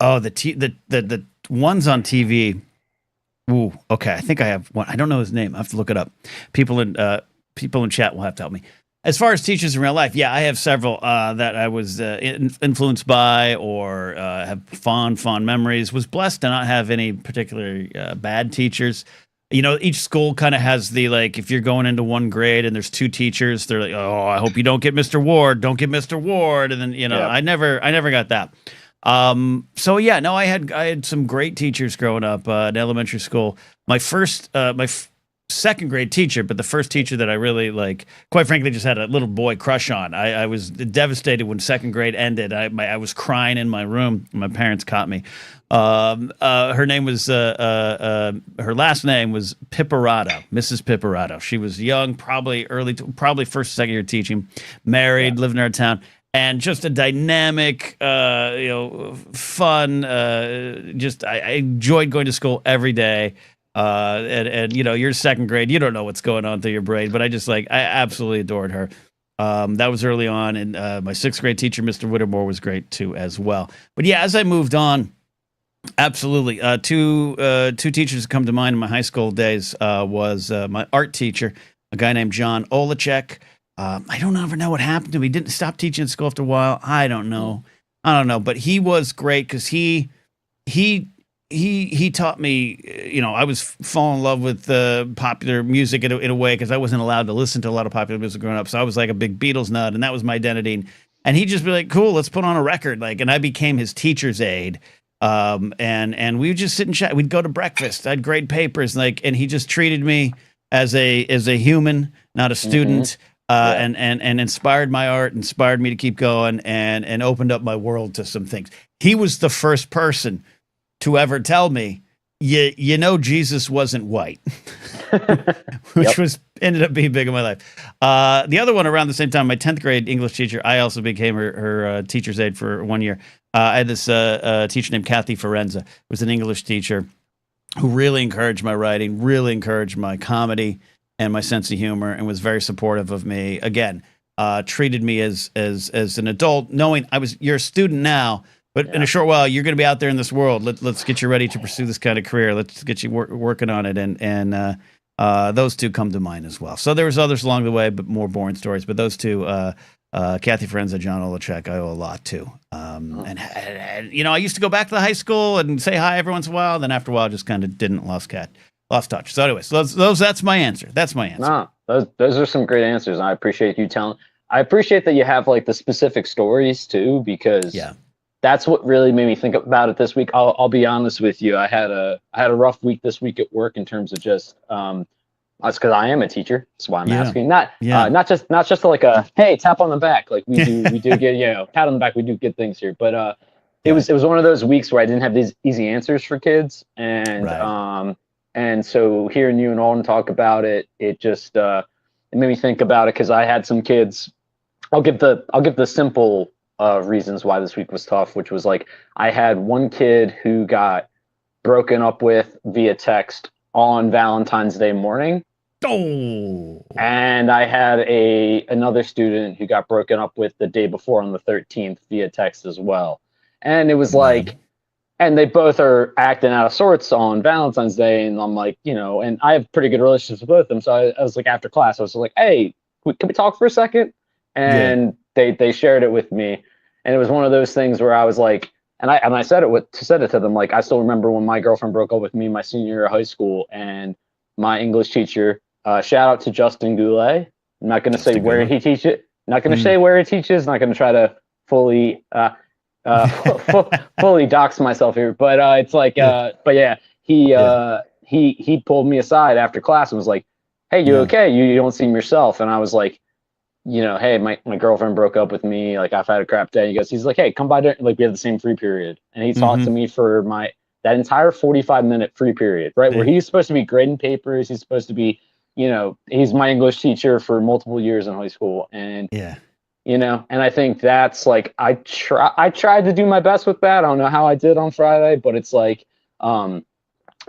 Oh, the ones on TV. Ooh, okay. I think I have one. I don't know his name. I have to look it up. People in chat will have to help me. As far as teachers in real life, I have several that I was influenced by or have fond memories. Was blessed to not have any particular bad teachers. each school kind of has the, like, if you're going into one grade and there's two teachers, they're like, oh, I hope you don't get Mr. Ward, don't get Mr. Ward. And then, I never got that. So yeah, no, I had some great teachers growing up, in elementary school. My second grade teacher, but the first teacher that I really, like, quite frankly, just had a little boy crush on. I was devastated when second grade ended. I was crying in my room. My parents caught me. Her name was her last name was Piparato, Mrs. Piparato. She was young, probably first, second year teaching, married, living in our town. And just a dynamic, fun. I enjoyed going to school every day. And you're second grade, you don't know what's going on through your brain, but I absolutely adored her. That was early on, and my sixth grade teacher, Mr. Whittemore, was great too as well. But yeah, as I moved on, absolutely, two teachers that come to mind in my high school days was my art teacher, a guy named John Olachek. I don't ever know what happened to him. He didn't stop teaching at school after a while. I don't know, but he was great because he taught me, I was falling in love with popular music in a way, because I wasn't allowed to listen to a lot of popular music growing up. So I was like a big Beatles nut, and that was my identity. And he'd just be like, cool, let's put on a record. And I became his teacher's aide. And we would just sit and chat. We'd go to breakfast. I'd grade papers, and he just treated me as a human, not a student. And inspired my art, inspired me to keep going, and opened up my world to some things. He was the first person to ever tell me, Jesus wasn't white, which ended up being big in my life. The other one around the same time, my 10th grade English teacher, I also became her teacher's aide for 1 year. I had this teacher named Kathy Forenza, who was an English teacher who really encouraged my writing, really encouraged my comedy and my sense of humor, and was very supportive of me. Again, treated me as an adult, knowing you're a student now, but in a short while you're going to be out there in this world. Let's get you ready to pursue this kind of career. Let's get you working on it. And those two come to mind as well. So there was others along the way, but more boring stories. But those two, Kathy Forenza, John Olachek, I owe a lot to. And I used to go back to the high school and say hi every once in a while. Then after a while, I just kind of lost touch. So anyways, that's my answer. That's my answer. No, those are some great answers. And I appreciate you telling. I appreciate that you have like the specific stories too, because that's what really made me think about it this week. I'll be honest with you. I had a rough week this week at work in terms of just that's because I am a teacher. That's why I'm asking. Not just like a hey, tap on the back. Like we do get pat on the back. We do good things here, but it was one of those weeks where I didn't have these easy answers for kids, and and so hearing you and Alden talk about it, it just it made me think about it, because I had some kids. I'll give the simple reasons why this week was tough, which was like I had one kid who got broken up with via text on Valentine's Day morning. Oh. And I had another student who got broken up with the day before on the 13th via text as well. And it was like, and they both are acting out of sorts on Valentine's Day. And I'm like, and I have pretty good relationships with both of them. So I was like, after class, I was like, hey, can we talk for a second? And they shared it with me. And it was one of those things where I was like, and I said it to them, like, I still remember when my girlfriend broke up with me my senior year of high school, and my English teacher, shout out to Justin Goulet. I'm not going to say where he teaches. Not going to say where he teaches. Not going to try to fully fully dox myself here, but it's like, but yeah, he pulled me aside after class and was like, "Hey, you okay? You don't seem yourself." And I was like, hey, my girlfriend broke up with me. Like, I've had a crap day. He's like, hey, come by. Like, we have the same free period, and he talked to me for that entire 45-minute free period, right? Where he's supposed to be grading papers. He's supposed to be, he's my English teacher for multiple years in high school, and and I think that's like, I tried to do my best with that. I don't know how I did on Friday, but it's like,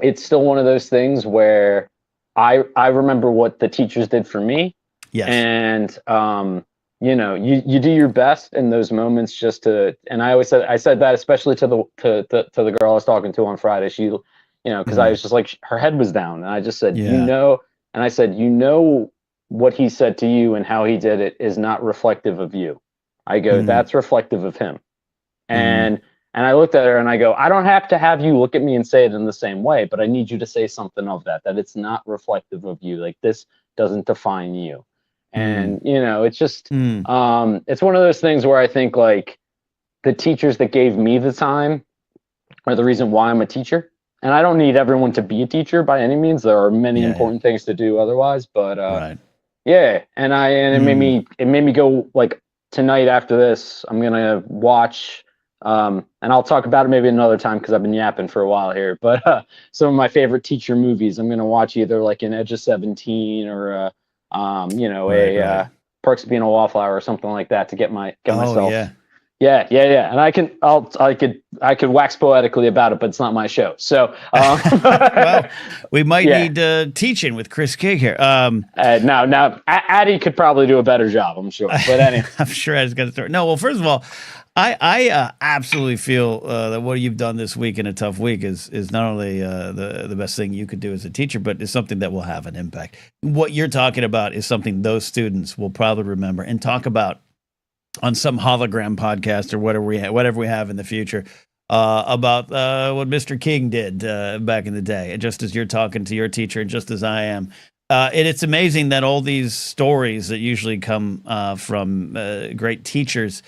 it's still one of those things where I remember what the teachers did for me. Yes. And, you do your best in those moments just to, and I said that, especially to the girl I was talking to on Friday, she, cause I was just like, her head was down, and I just said, and I said, what he said to you and how he did it is not reflective of you. I go, that's reflective of him. And And I looked at her and I go, I don't have to have you look at me and say it in the same way, but I need you to say something of that it's not reflective of you. Like, this doesn't define you. And, it's just, it's one of those things where I think, like, the teachers that gave me the time are the reason why I'm a teacher. And I don't need everyone to be a teacher by any means. There are many important things to do otherwise, but, yeah. And it made me go, like, tonight after this, I'm going to watch, and I'll talk about it maybe another time because I've been yapping for a while here, but some of my favorite teacher movies, I'm going to watch either like an Edge of 17 or, Perks of Being a Wallflower or something like that to get myself. Yeah. And I could wax poetically about it, but it's not my show. So, well, we might need teaching with Chris King here. Now, Addy could probably do a better job, I'm sure. But anyway, I'm sure Addy's got to start. No, well, first of all, I absolutely feel that what you've done this week in a tough week is not only the best thing you could do as a teacher, but it's something that will have an impact. What you're talking about is something those students will probably remember and talk about on some hologram podcast or whatever we have in the future about what Mr. King did back in the day. Just as you're talking to your teacher and just as I am. And it's amazing that all these stories that usually come from great teachers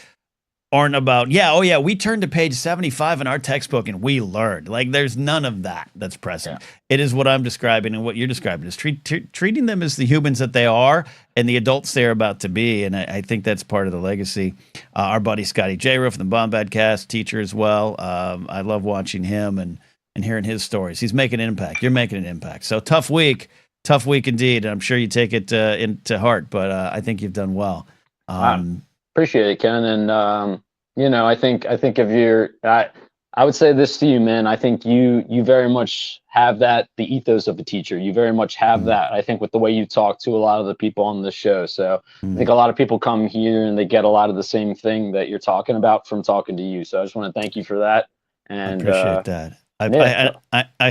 aren't about, we turned to page 75 in our textbook and we learned. Like, there's none of that's present. Yeah. It is what I'm describing and what you're describing is treating them as the humans that they are and the adults they're about to be. And I think that's part of the legacy. Our buddy Scotty J. Roof from the Bombadcast, teacher as well. I love watching him and hearing his stories. He's making an impact. You're making an impact. So tough week indeed. And I'm sure you take it into heart, but I think you've done well. Appreciate it, Ken. And, I think if I would say this to you, man, I think you very much have the ethos of a teacher. You very much have that, I think, with the way you talk to a lot of the people on the show. So I think a lot of people come here and they get a lot of the same thing that you're talking about from talking to you. So I just want to thank you for that. And I appreciate that. I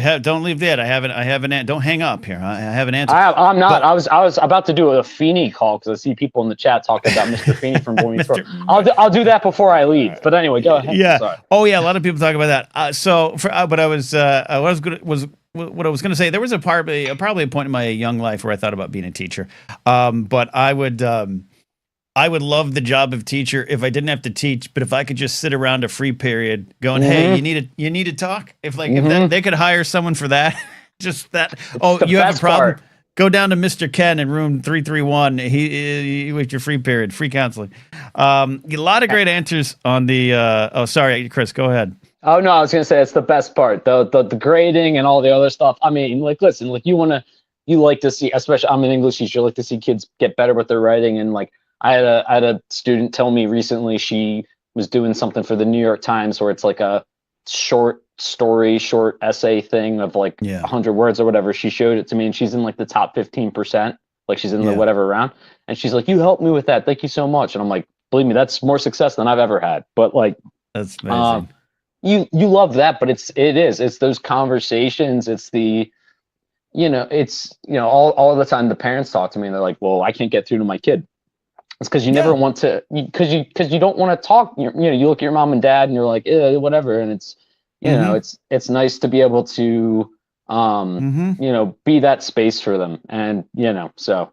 have. Don't leave that. I haven't. Don't hang up here. I have an answer. I'm not. But, I was about to do a Feeney call because I see people in the chat talking about Mr. Feeney from Boy Meets World. I'll do that before I leave. But anyway, go ahead. Yeah. Sorry. Oh yeah. A lot of people talk about that. What I was going to say. There was probably a point in my young life where I thought about being a teacher. But I would love the job of teacher if I didn't have to teach, but if I could just sit around a free period going, hey, you need to talk. If they could hire someone for that, just that. You have a problem? Part. Go down to Mr. Ken in room 331. He with your free period, free counseling. A lot of great answers on the, sorry, Chris, go ahead. Oh no, I was going to say it's the best part, the grading and all the other stuff. I mean, like, listen, like you like to see, especially I'm an English teacher, you like to see kids get better with their writing. And like, I had a student tell me recently she was doing something for the New York Times where it's like a short story, short essay thing of like 100 words or whatever. She showed it to me and she's in like the top 15%, like she's in the whatever round. And she's like, you helped me with that. Thank you so much. And I'm like, believe me, that's more success than I've ever had. But like, that's amazing. You love that, but it's those conversations. It's the, all the time the parents talk to me and they're like, well, I can't get through to my kid. It's because you never want to, because you don't want to talk. You look at your mom and dad and you're like, whatever. And it's, it's nice to be able to, be that space for them. And, so.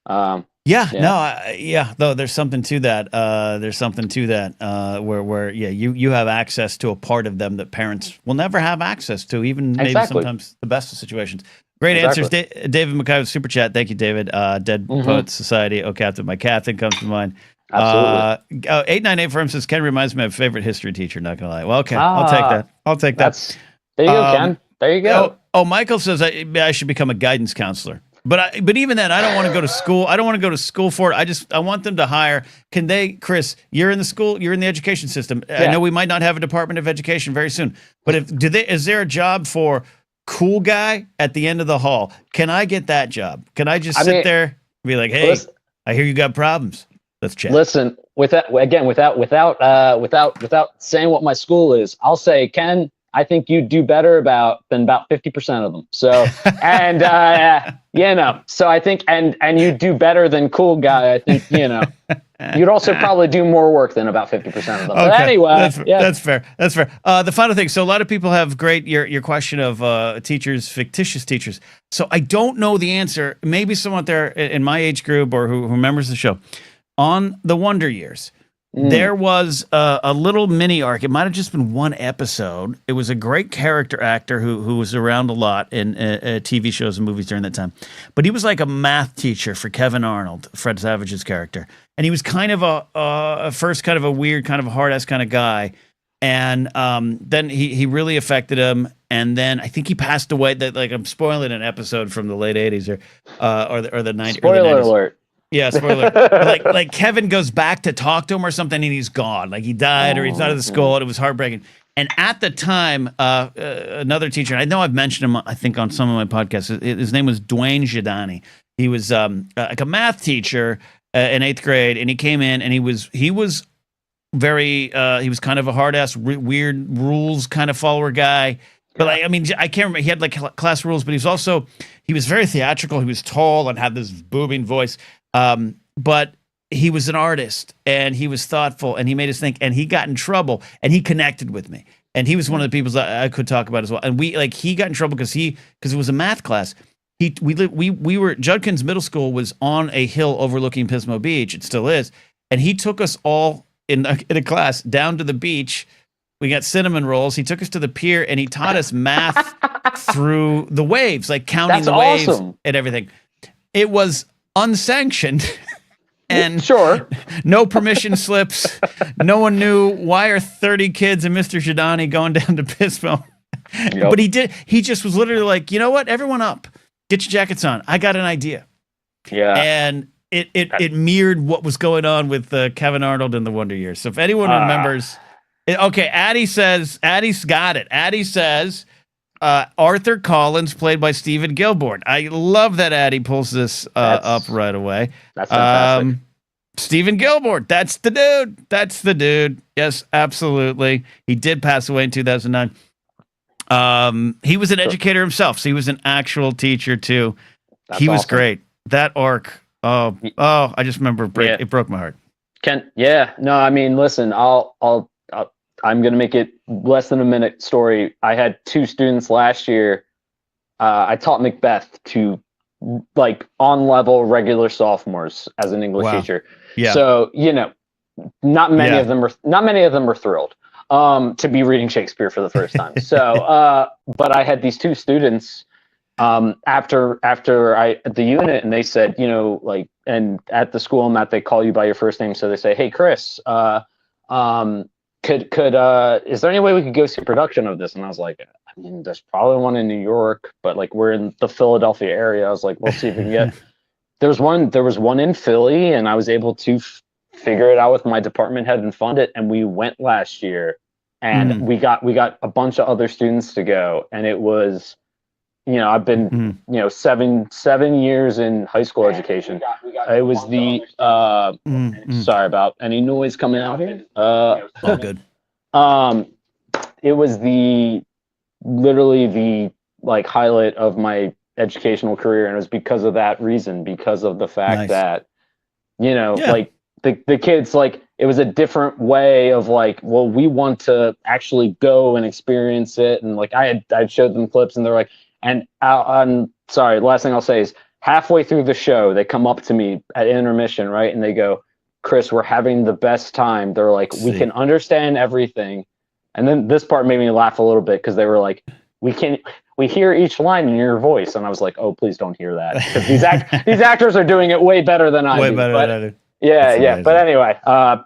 Though there's something to that. Where you have access to a part of them that parents will never have access to, even maybe sometimes the best of situations. Great answers. David McKay with Super Chat. Thank you, David. Dead Poets Society. Oh, Captain, my Captain comes to mind. Absolutely. 898 Firm says, Ken reminds me of a favorite history teacher. Not going to lie. Well, okay. I'll take that. There you go, Ken. There you go. Michael says I should become a guidance counselor. But even then, I don't want to go to school. I don't want to go to school for it. I want them to hire. Can they, Chris? You're in the school. You're in the education system. Yeah. I know we might not have a Department of Education very soon. But is there a job for cool guy at the end of the hall? Can I get that job? Can I just sit there and be like, hey, I hear you got problems. Let's chat. Listen, without saying what my school is, I'll say, Ken, I think you do better than about 50% of them. So, and, so I think, and you do better than cool guy. I think, You'd also probably do more work than about 50% of them. But anyway, that's fair. That's fair. The final thing. So a lot of people have your question of teachers, fictitious teachers. So I don't know the answer. Maybe someone out there in my age group or who remembers the show. On the Wonder Years, there was a little mini arc. It might have just been one episode. It was a great character actor who was around a lot in TV shows and movies during that time. But he was like a math teacher for Kevin Arnold, Fred Savage's character. And he was kind of first kind of a weird, kind of a hard-ass kind of guy. And then he really affected him. And then I think he passed away. Like I'm spoiling an episode from the late 80s or the 90s. Spoiler alert. Yeah, spoiler. like Kevin goes back to talk to him or something, and he's gone. Like he died, or he's out of the school, and it was heartbreaking. And at the time, another teacher, and I know I've mentioned him, I think, on some of my podcasts. His name was Dwayne Giordani. He was like a math teacher in 8th grade, and he came in, and he was very he was kind of a hard ass, weird rules kind of follower guy. But like, I mean, I can't remember. He had like class rules, but he was very theatrical. He was tall and had this booming voice. But he was an artist and he was thoughtful and he made us think, and he got in trouble and he connected with me. And he was one of the people that I could talk about as well. And he got in trouble because it was a math class. Judkins Middle School was on a hill overlooking Pismo Beach. It still is. And he took us all in a class down to the beach. We got cinnamon rolls. He took us to the pier and he taught us math through the waves, like counting the waves and everything. It was unsanctioned and sure, no permission slips. No one knew why are 30 kids and Mr. Giordani going down to Pismo. Yep. But he just was literally like, you know what? Everyone up. Get your jackets on. I got an idea. Yeah. And it mirrored what was going on with Kevin Arnold in the Wonder Years. So if anyone remembers, okay, Addie's got it. Addie says, Arthur Collins, played by Stephen Gilborn. I love that Addie pulls this up right away. That's fantastic. Stephen Gilborn, that's the dude. That's the dude. Yes, absolutely. He did pass away in 2009. He was an educator himself, so he was an actual teacher too. He was great. That arc. Oh, I just remember it broke my heart. No, I mean, listen, I'm going to make it less than a minute story. I had 2 students last year. I taught Macbeth to like on level regular sophomores as an English teacher. Yeah. So, not many of them were thrilled to be reading Shakespeare for the first time. So, but I had these 2 students after at the unit, and they said, and at the school I'm at, they call you by your first name. So they say, "Hey, Chris, is there any way we could go see a production of this?" And I was like, I mean, there's probably one in New York, but like we're in the Philadelphia area. I was like, we'll see if we can get. There was one in Philly, and I was able to figure it out with my department head and fund it. And we went last year, and we got a bunch of other students to go, and it was, I've been 7 years in high school education. It was the sorry about any noise coming out here. All good. It was literally the like highlight of my educational career, and it was because of that reason, because of the fact that like the kids, like it was a different way of like, well, we want to actually go and experience it, and like I showed them clips, and they're like, and I'm sorry, last thing I'll say is halfway through the show, they come up to me at intermission, right? And they go, "Chris, we're having the best time." They're like, "We can understand everything." And then this part made me laugh a little bit because they were like, we hear each line in your voice. And I was like, oh, please don't hear that. Because these actors are doing it way better than I do. Way better than I do. Yeah. But anyway,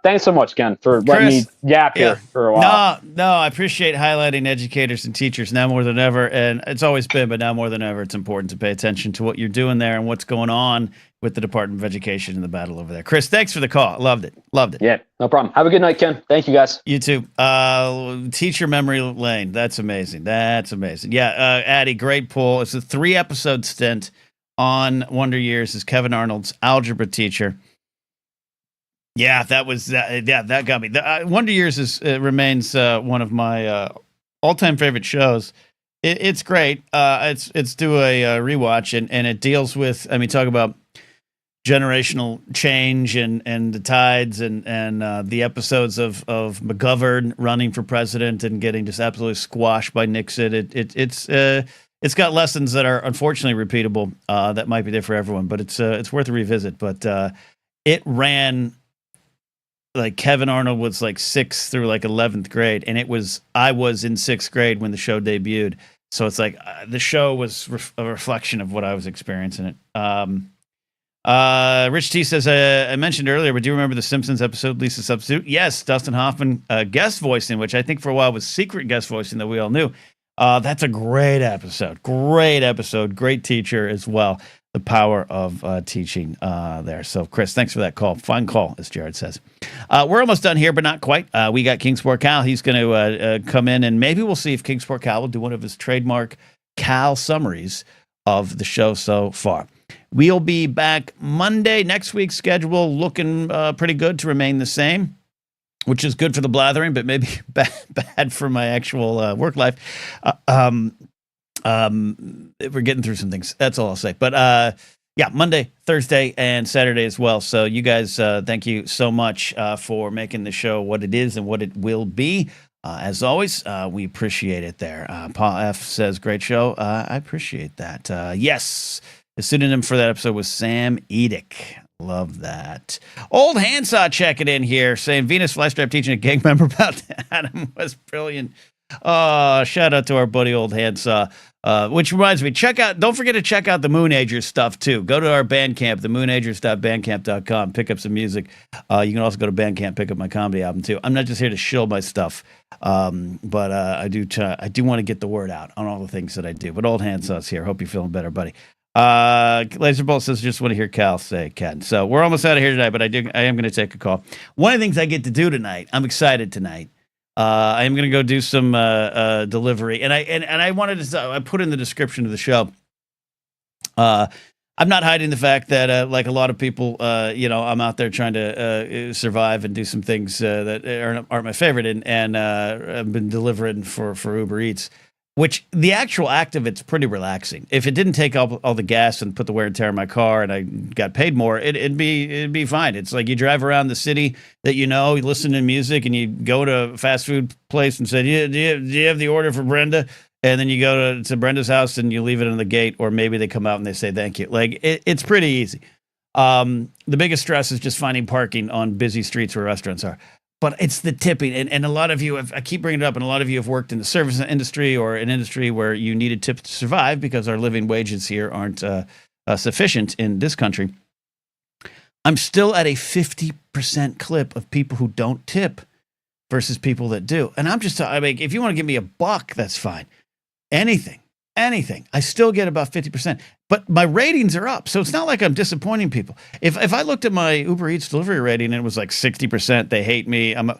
thanks so much, Ken, for letting me yap here for a while. No, I appreciate highlighting educators and teachers now more than ever. And it's always been, but now more than ever, it's important to pay attention to what you're doing there and what's going on with the Department of Education and the battle over there. Chris, thanks for the call. Loved it. Yeah, no problem. Have a good night, Ken. Thank you, guys. You too. Teacher memory lane. That's amazing. Yeah, Addie, great pull. It's a 3-episode stint on Wonder Years as Kevin Arnold's algebra teacher. Yeah, that got me. Wonder Years remains one of my all-time favorite shows. It's great. It's do a rewatch, and it deals with, talk about generational change and the tides and the episodes of McGovern running for president and getting just absolutely squashed by Nixon. It's got lessons that are unfortunately repeatable that might be there for everyone, but it's worth a revisit. But it ran like Kevin Arnold was like 6th through like 11th grade, and I was in 6th grade when the show debuted. So it's like the show was a reflection of what I was experiencing it. Rich T says, I mentioned earlier, but do you remember the Simpsons episode, Lisa Substitute? Yes, Dustin Hoffman guest voicing, which I think for a while was secret guest voicing that we all knew. That's a great episode. Great teacher as well. The power of teaching there. So, Chris, thanks for that call. Fine call, as Jared says. We're almost done here, but not quite. We got Kingsport Cal. He's going to come in, and maybe we'll see if Kingsport Cal will do one of his trademark Cal summaries of the show so far. We'll be back Monday. Next week's schedule looking pretty good to remain the same, which is good for the blathering, but maybe bad for my actual work life. We're getting through some things. That's all I'll say. But yeah, Monday, Thursday, and Saturday as well. So you guys, thank you so much for making the show what it is and what it will be. As always, we appreciate it there. Paul F. says, great show. I appreciate that. Yes, the pseudonym for that episode was Sam Edick. Love that. Old Handsaw checking in here, saying Venus Flystrap teaching a gang member about Adam was brilliant. Shout out to our buddy Old Handsaw. Which reminds me, don't forget to check out the Moonagers stuff too. Go to our Bandcamp, themoonagers.bandcamp.com, pick up some music. You can also go to Bandcamp, pick up my comedy album too. I'm not just here to shill my stuff, but I do want to get the word out on all the things that I do. But Old Handsaw's here. Hope you're feeling better, buddy. Laserbolt says, just want to hear Cal say Ken. So we're almost out of here tonight, but I am going to take a call. One of the things I get to do tonight, I'm excited tonight. I am going to go do some delivery, and I wanted to. I put in the description of the show. I'm not hiding the fact that, like a lot of people, I'm out there trying to survive and do some things that aren't my favorite, and I've been delivering for Uber Eats. Which the actual act of it's pretty relaxing. If it didn't take all the gas and put the wear and tear in my car, and I got paid more, it'd be fine. It's like you drive around the city that you listen to music, and you go to a fast food place and say, do you have the order for Brenda? And then you go to Brenda's house and you leave it on the gate, or maybe they come out and they say thank you. Like it's pretty easy. The biggest stress is just finding parking on busy streets where restaurants are. But it's the tipping, and a lot of you I keep bringing it up, and a lot of you have worked in the service industry or an industry where you needed tips to survive because our living wages here aren't sufficient in this country. I'm still at a 50% clip of people who don't tip versus people that do. And if you want to give me $1, that's fine. Anything. I still get about 50%. But my ratings are up, so it's not like I'm disappointing people. If I looked at my Uber Eats delivery rating and it was like 60%, they hate me. I'm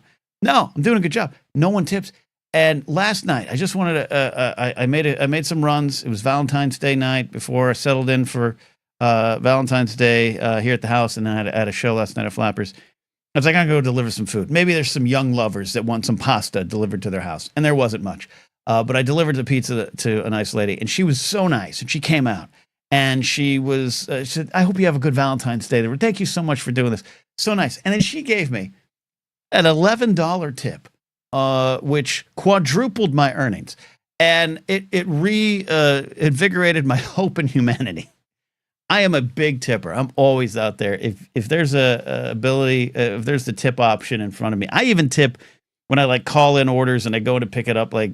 doing a good job. No one tips. And last night, I just wanted to. I made some runs. It was Valentine's Day night before I settled in for Valentine's Day here at the house, and then I had a show last night at Flappers. I was like, I'm going to go deliver some food. Maybe there's some young lovers that want some pasta delivered to their house, and there wasn't much. But I delivered the pizza to a nice lady, and she was so nice. And she came out, and she said, I hope you have a good Valentine's Day. Thank you so much for doing this. So nice. And then she gave me an $11 tip, which quadrupled my earnings. And it invigorated my hope in humanity. I am a big tipper. I'm always out there. If there's if there's the tip option in front of me, I even tip when I call in orders and I go to pick it up. I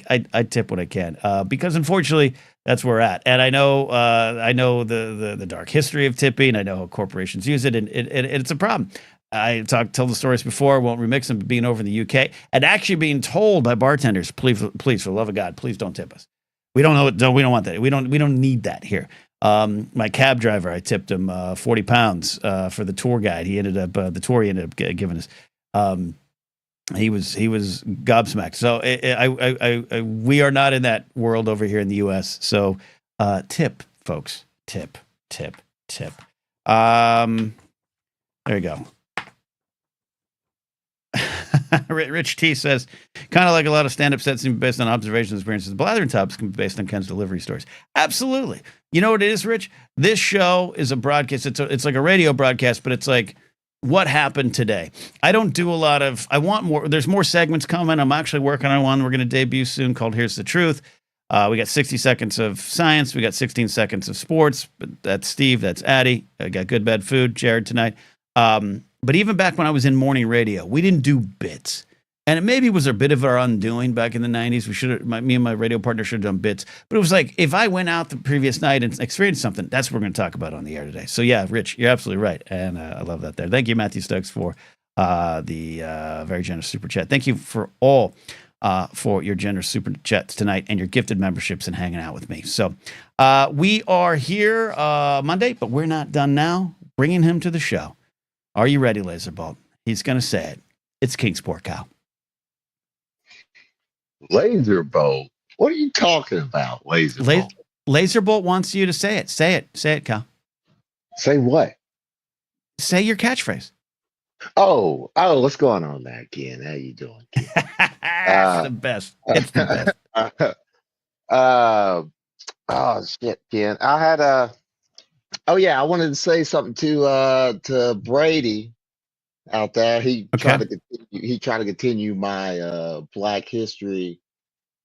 tip when I can, because unfortunately that's where we're at. And I know the dark history of tipping. I know how corporations use it, and it's a problem. I tell the stories before. I won't remix them. But being over in the UK and actually being told by bartenders, please, for the love of God, please don't tip us. We don't know. We don't want that. We don't need that here. My cab driver, I tipped him 40 pounds for the tour guide. He ended up giving us. He was gobsmacked. So we are not in that world over here in the U.S. So tip, folks, tip. There you go. Rich T says, kind of like a lot of stand-up sets seem based on observations and experiences. Blathering topics can be based on Ken's delivery stories. Absolutely. You know what it is, Rich? This show is a broadcast. It's like a radio broadcast, but it's like what happened today. I don't do a lot of. I want more. There's more segments coming. I'm actually working on one we're going to debut soon called "Here's the Truth." We got 60 seconds of science. We got 16 seconds of sports. But that's Steve. That's Addie. I got good, bad food. Jared tonight. But even back when I was in morning radio, we didn't do bits. And it maybe was a bit of our undoing back in the 90s. We should have, me and my radio partner should have done bits. But it was like, if I went out the previous night and experienced something, that's what we're going to talk about on the air today. So yeah, Rich, you're absolutely right. And I love that there. Thank you, Matthew Stokes, for the very generous super chat. Thank you for all for your generous super chats tonight and your gifted memberships and hanging out with me. So we are here Monday, but we're not done now. Bringing him to the show. Are you ready, Laserbolt? He's going to say it. It's Kingsport Cal. Laserbolt? What are you talking about, Laserbolt? Laserbolt wants you to say it. Say it. Say it, Cal. Say what? Say your catchphrase. Oh, what's going on there, Ken? How you doing, Ken? It's the best. It's the best. Oh, shit, Ken. I had I wanted to say something to Brady out there. He tried to continue my Black History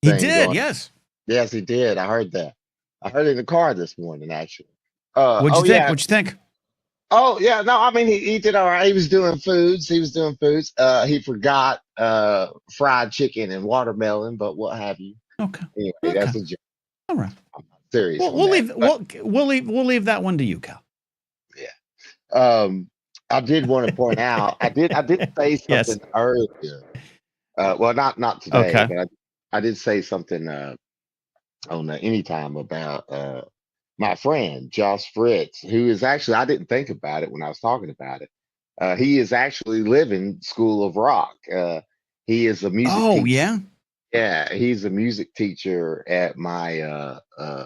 thing. He did, going. Yes. Yes, he did. I heard that. I heard it in the car this morning, actually. What'd you think? What'd you think? Oh, yeah. No, I mean, he did all right. He was doing foods. He forgot fried chicken and watermelon, but what have you. Okay. Anyway, that's a joke. All right. I'm not serious. We'll leave that one to you, Cal. Yeah. I did want to point out, I did say something earlier. Well, not today, but I did say something on Anytime about my friend Josh Fritz, who is actually, I didn't think about it when I was talking about it. He is actually living School of Rock. He is a music teacher. Oh, yeah? Yeah, he's a music teacher at my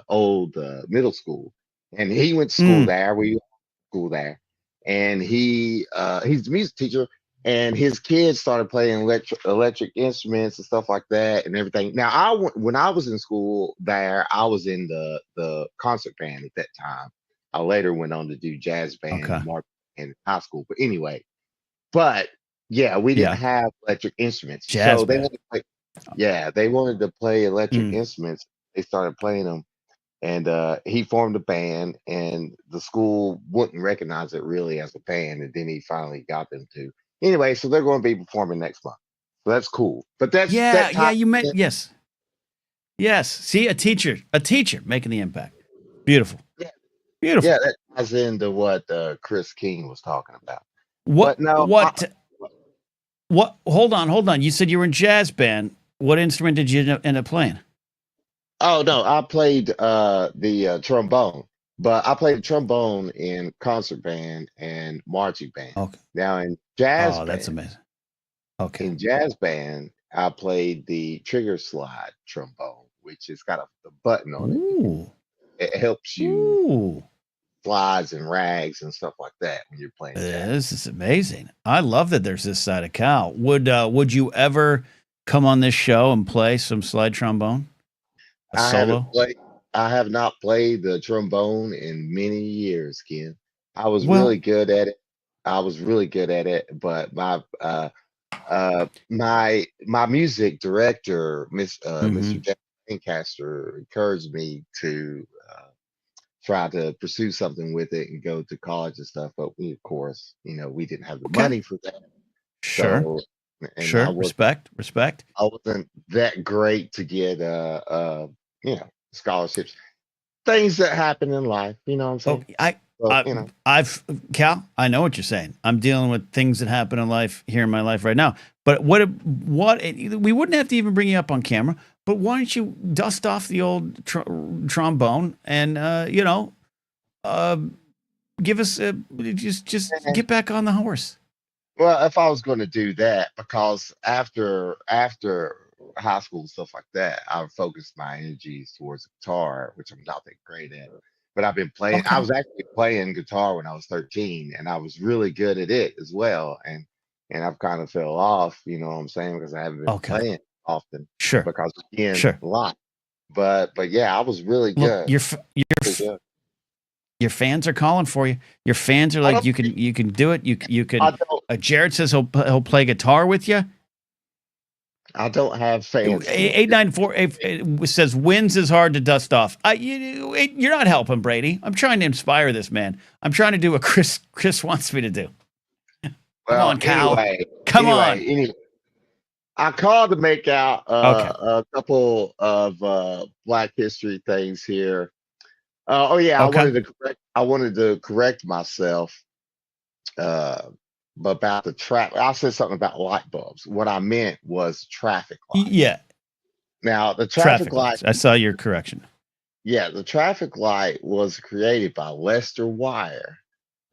old middle school. And he went to school there. We went to school there. And he's a music teacher. And his kids started playing electric instruments and stuff like that and everything. Now, when I was in school there, I was in the concert band at that time. I later went on to do jazz band in high school. But anyway, yeah, we didn't have electric instruments. Jazz so band. they wanted to play electric instruments. They started playing them. And he formed a band, and the school wouldn't recognize it really as a band. And then he finally got them to. Anyway, so they're going to be performing next month. So that's cool. But that's you meant yes. See, a teacher making the impact. Beautiful. Yeah. Beautiful. Yeah, that ties into what Chris King was talking about. What? Hold on. You said you were in jazz band. What instrument did you end up playing? Oh no, I played the trombone. But I played trombone in concert band and marching band. Okay. Now in jazz band, that's amazing. Okay. In jazz band, I played the trigger slide trombone, which has got a button on Ooh. it. It helps you slides and rags and stuff like that when you're playing jazz. This is amazing. I love that there's this side of Cal. Would you ever come on this show and play some slide trombone? Solo? I have not played the trombone in many years, Ken. I was really good at it. But my music director, Mr. Jack Lancaster, encouraged me to try to pursue something with it and go to college and stuff. But we, of course, we didn't have the money for that. Sure. So, Respect. I wasn't that great to get scholarships, things that happen in life. You know what I'm saying? Cal, I know what you're saying. I'm dealing with things that happen in life here in my life right now. But we wouldn't have to even bring you up on camera. But why don't you dust off the old trombone and give us just get back on the horse? Well, if I was going to do that, because after high school and stuff like that, I focused my energies towards guitar, which I'm not that great at. But I've been playing. I was actually playing guitar when I was 13, and I was really good at it as well. And and I've kind of fell off. You know what I'm saying? Because I haven't been Okay. playing often. Sure. Because again, Sure. a lot. But yeah, I was really Look, good. your fans are calling for you. Your fans are like, you can do it. You can. Jared says he'll play guitar with you. I don't have fans. 894 says wins is hard to dust off. You're not helping, Brady. I'm trying to inspire this man. I'm trying to do what Chris wants me to do. Come on, Cal. Come on. Anyway, I called to make out a couple of Black History things here. Okay. I wanted to correct myself about the traffic. I said something about light bulbs. What I meant was traffic lights. Yeah. Now the traffic light. I saw your correction. Yeah, the traffic light was created by Lester Wire,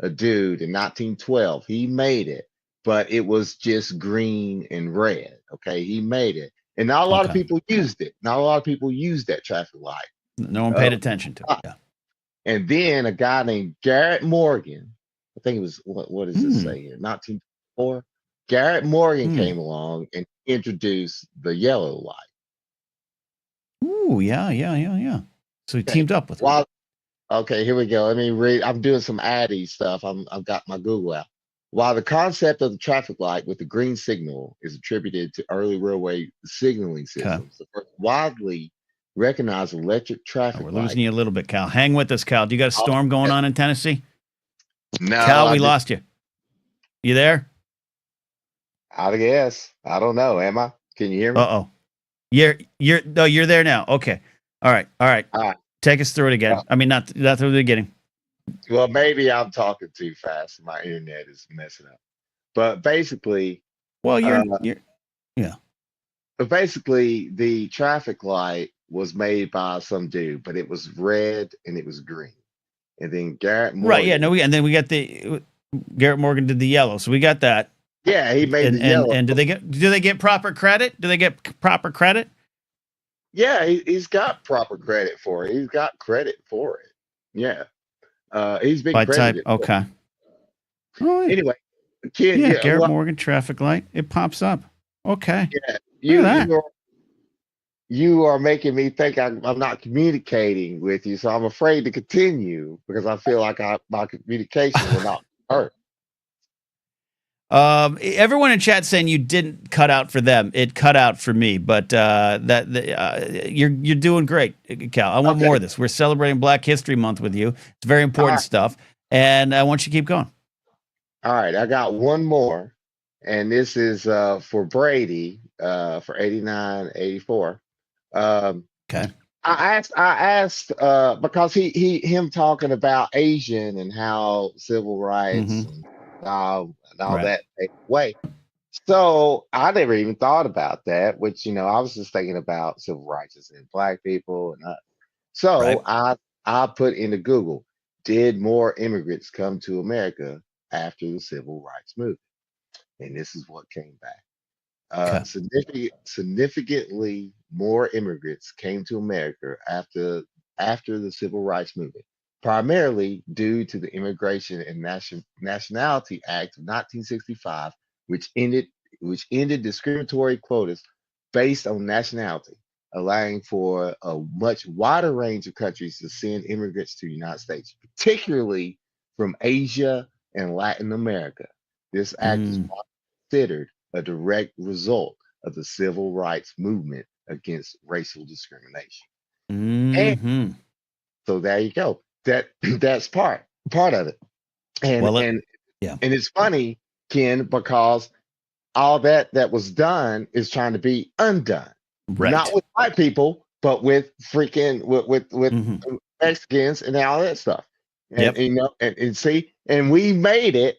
a dude in 1912. He made it, but it was just green and red. Okay, he made it, and not a lot of people used it. Not a lot of people used that traffic light. No one paid attention to it. Yeah. And then a guy named Garrett Morgan, I think it was what does it say here? 1904. Garrett Morgan came along and introduced the yellow light. Ooh, yeah. So he teamed up with him. Okay, here we go. Let me read. I'm doing some Addy stuff. I've got my Google out. While the concept of the traffic light with the green signal is attributed to early railway signaling systems, the first widely recognized electric traffic light. We're losing you a little bit, Cal. Hang with us, Cal. Do you got a storm going on in Tennessee? No, Cal, we lost you. You there? I guess. I don't know. Am I? Can you hear me? Uh-oh. You're there now. Okay. All right. Take us through it again. I mean, not through the beginning. Well, maybe I'm talking too fast. My internet is messing up. But basically, well, yeah. But basically, the traffic light was made by some dude, but it was red and it was green. And then Garrett Morgan. Right. Yeah. No. And then we got Garrett Morgan did the yellow, so we got that. Yeah, he made the yellow. And do they get proper credit? Do they get proper credit? Yeah, he's got proper credit for it. He's got credit for it. Yeah. He's been credited. Okay. Oh, yeah. Anyway, Garrett Morgan traffic light. It pops up. Okay. Yeah. You are making me think I'm not communicating with you, so I'm afraid to continue because I feel like my communication will not hurt. Everyone in chat saying you didn't cut out for them. It cut out for me, but you're doing great, Cal. I want more of this. We're celebrating Black History Month with you. It's very important stuff, and I want you to keep going. All right, I got one more, and this is for Brady for 89-84. Okay. I asked because him talking about Asian and how civil rights and all that take away. So I never even thought about that, which, I was just thinking about civil rights and Black people. I put into Google, did more immigrants come to America after the civil rights movement? And this is what came back. Significantly more immigrants came to America after the civil rights movement, primarily due to the Immigration and Nationality Act of 1965, which ended discriminatory quotas based on nationality, allowing for a much wider range of countries to send immigrants to the United States, particularly from Asia and Latin America. This act is considered a direct result of the civil rights movement against racial discrimination. And so there you go. That's part of it. And it's funny, Ken, because all that was done is trying to be undone. Right. Not with white people, but with freaking with Mexicans and all that stuff. And and see, and we made it.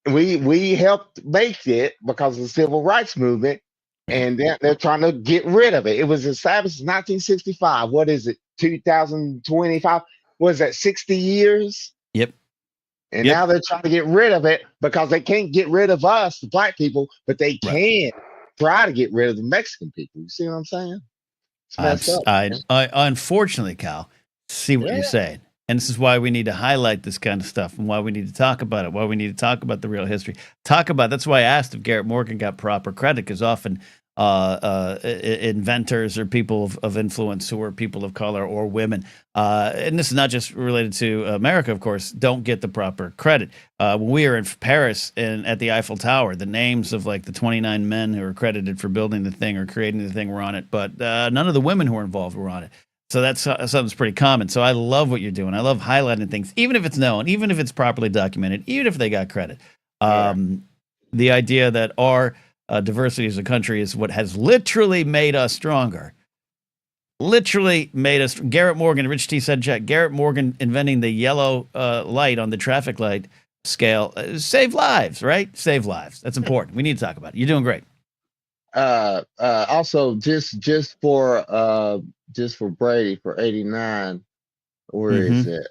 We helped make it because of the civil rights movement, and they're trying to get rid of it. It was established in 1965. What is it? 2025? What is that? 60 years? Yep. And now they're trying to get rid of it because they can't get rid of us, the Black people, but they can try to get rid of the Mexican people. You see what I'm saying? It's messed up. I unfortunately, Cal, see what you're saying. And this is why we need to highlight this kind of stuff and why we need to talk about it, why we need to talk about the real history. That's why I asked if Garrett Morgan got proper credit, because often inventors or people of influence who are people of color or women, and this is not just related to America, of course, don't get the proper credit. When we were in Paris and at the Eiffel Tower, the names of like the 29 men who were credited for building the thing or creating the thing were on it, but none of the women who were involved were on it. So that's something's pretty common. So I love what you're doing. I love highlighting things, even if it's known, even if it's properly documented, even if they got credit. The idea that our diversity as a country is what has literally made us stronger. Literally made us. Garrett Morgan, Rich T said, check. Garrett Morgan inventing the yellow light on the traffic light scale save lives, right? Save lives. That's important. We need to talk about it. You're doing great. Also, just for Brady for 89, where is it?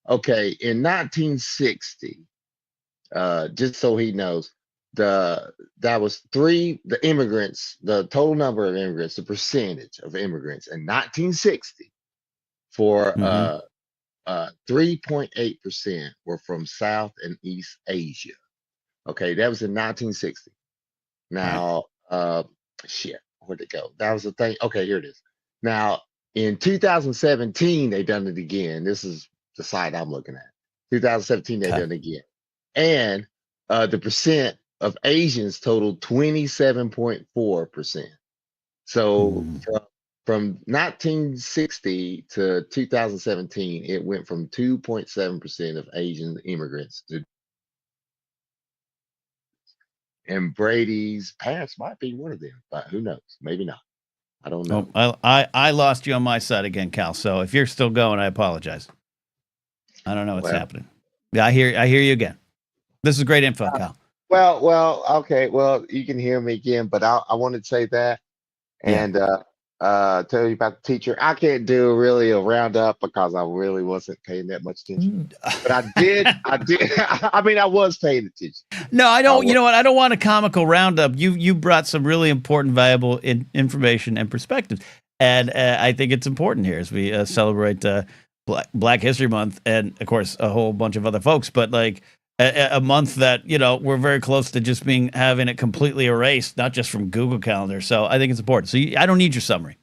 Okay, in 1960, just so he knows, the immigrants, the total number of immigrants, the percentage of immigrants in 1960 for 3.8% were from South and East Asia. Okay, that was in 1960. Now, shit, where'd it go? That was the thing. Okay, here it is. Now, in 2017, they done it again. This is the site I'm looking at. 2017, they done it again. And the percent of Asians totaled 27.4%. So from 1960 to 2017, it went from 2.7% of Asian immigrants to, and Brady's parents might be one of them, but who knows? Maybe not. I don't know. I lost you on my side again, Cal. So if you're still going, I apologize. I don't know what's happening. Yeah, I hear you again. This is great info, Cal. Well, okay. Well, you can hear me again, but I wanted to say that and tell you about the teacher. I can't do really a roundup because I really wasn't paying that much attention. But I did. I mean, I was paying attention. No, I don't. You know what? I don't want a comical roundup. You brought some really important, valuable information and perspectives, and I think it's important here as we celebrate Black History Month, and of course a whole bunch of other folks. But like a month that we're very close to just having it completely erased, not just from Google Calendar. So I think it's important. So I don't need your summary.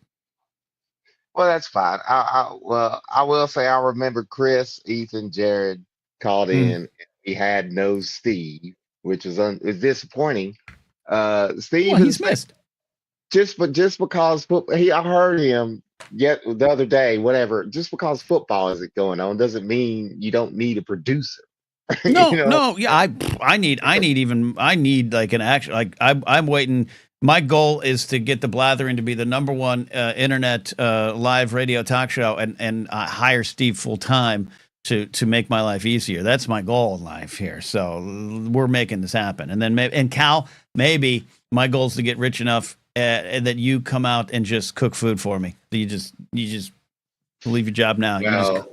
Well, that's fine. I will say I remember Chris, Ethan, Jared called in. He had no Steve, which is disappointing. Steve, he's missed. Just because I heard him yet the other day. Whatever. Just because football isn't going on doesn't mean you don't need a producer. No. Yeah, I need like an action. Like I'm waiting. My goal is to get the Blathering to be the #1 internet live radio talk show, and hire Steve full time to make my life easier. That's my goal in life here. So we're making this happen. And then Cal, maybe my goal is to get rich enough that you come out and just cook food for me. You just leave your job now.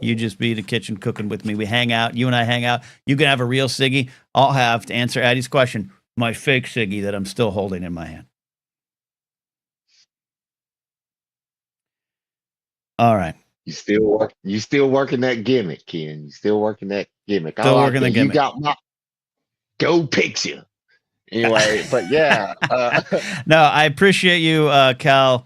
You just be in the kitchen cooking with me. We hang out. You and I hang out. You can have a real ciggy. I'll have, to answer Addie's question, my fake ciggy that I'm still holding in my hand. All right. You still working that gimmick, Ken. You still working that gimmick. Still working the gimmick. You got my go picture. Anyway, but yeah. No, I appreciate you, Cal.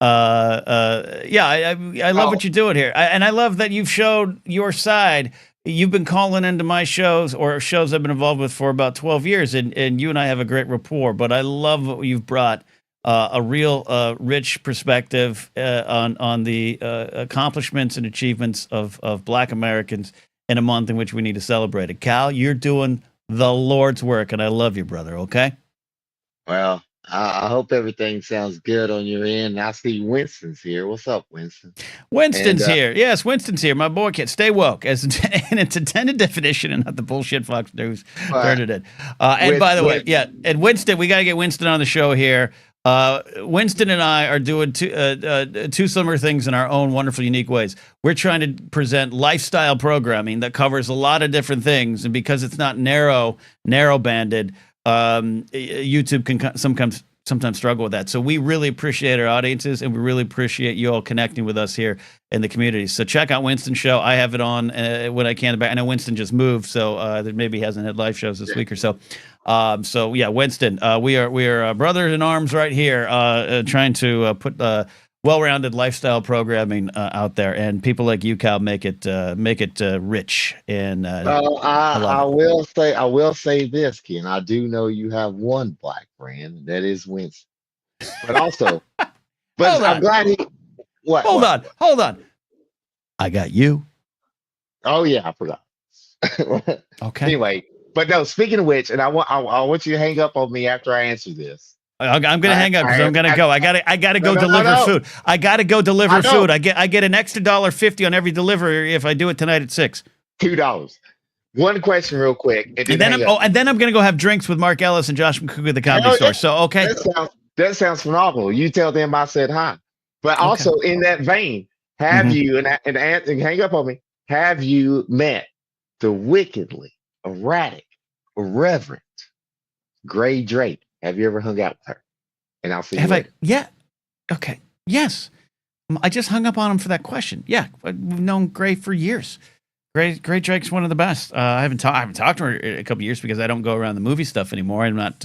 I love what you're doing here. And I love that you've showed your side. You've been calling into my shows or shows I've been involved with for about 12 years, and you and I have a great rapport. But I love what you've brought, a real rich perspective on the accomplishments and achievements of Black Americans in a month in which we need to celebrate it. Cal, you're doing the Lord's work, and I love you, brother, okay? Well, I hope everything sounds good on your end. I see Winston's here. What's up, Winston? Winston's here. Yes, Winston's here. My boy can stay woke as in its intended definition and not the bullshit Fox News turned it. And by the way, and Winston, we got to get Winston on the show here. Winston and I are doing two similar things in our own wonderful, unique ways. We're trying to present lifestyle programming that covers a lot of different things. And because it's not narrow banded, YouTube can sometimes struggle with that. So we really appreciate our audiences, and we really appreciate you all connecting with us here in the community. So check out Winston's show. I have it on when I can. I know Winston just moved, so that maybe hasn't had live shows this week or so. So yeah, Winston, we are brothers in arms right here, trying to put well-rounded lifestyle programming out there, and people like you, Cal, make it rich. And I will say this, Ken. I do know you have one black friend, that is Winston. But also, I'm glad he. What? Hold on. I got you. Oh yeah, I forgot. Okay. Anyway, but no. Speaking of which, and I want you to hang up on me after I answer this. I'm gonna hang up because I'm gonna go. I gotta go deliver food. I gotta go deliver food. I get an extra $1.50 on every delivery if I do it tonight at 6. $2. One question, real quick, and then I'm gonna go have drinks with Mark Ellis and Josh McCook at the Comedy Store. So okay, that sounds phenomenal. You tell them I said hi. But also in that vein, have you and hang up on me? Have you met the wickedly erratic, irreverent Gray Drake? Have you ever hung out with her? And I'll see you later. Yeah. Okay. Yes. I just hung up on him for that question. Yeah. I've known Gray for years. Gray Drake's one of the best. I haven't talked to her in a couple of years because I don't go around the movie stuff anymore. I'm not.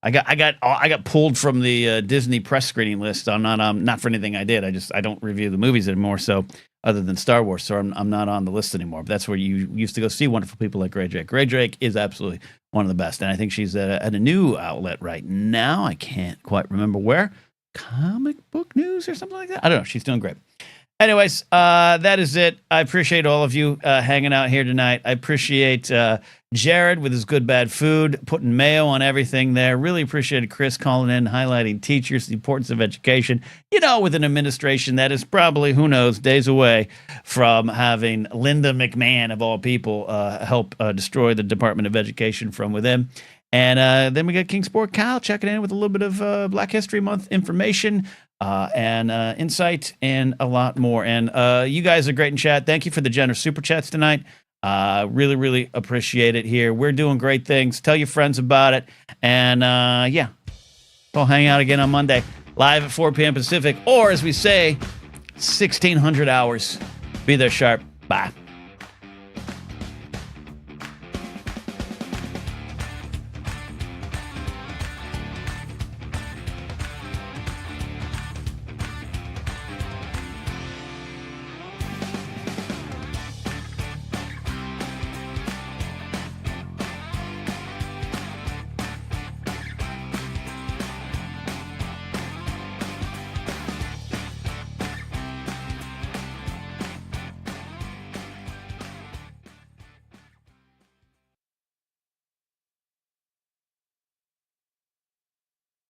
I got pulled from the Disney press screening list. I'm not for anything I did. I don't review the movies anymore. So other than Star Wars, so I'm not on the list anymore. But that's where you used to go see wonderful people like Gray Drake. Gray Drake is absolutely one of the best, and I think she's at a new outlet right now. I can't quite remember where. Comic Book News or something like that. I don't know. She's doing great. Anyways, that is it. I appreciate all of you hanging out here tonight. I appreciate Jared with his good, bad food, putting mayo on everything there. Really appreciated Chris calling in, highlighting teachers, the importance of education. You know, with an administration that is probably, who knows, days away from having Linda McMahon, of all people, help destroy the Department of Education from within. And then we got Kingsport Cal checking in with a little bit of Black History Month information and insight and a lot more. And you guys are great in chat. Thank you for the generous super chats tonight. Really, really appreciate it here. We're doing great things. Tell your friends about it. And yeah, we'll hang out again on Monday, live at 4 p.m. Pacific, or as we say, 1600 hours. Be there sharp. Bye.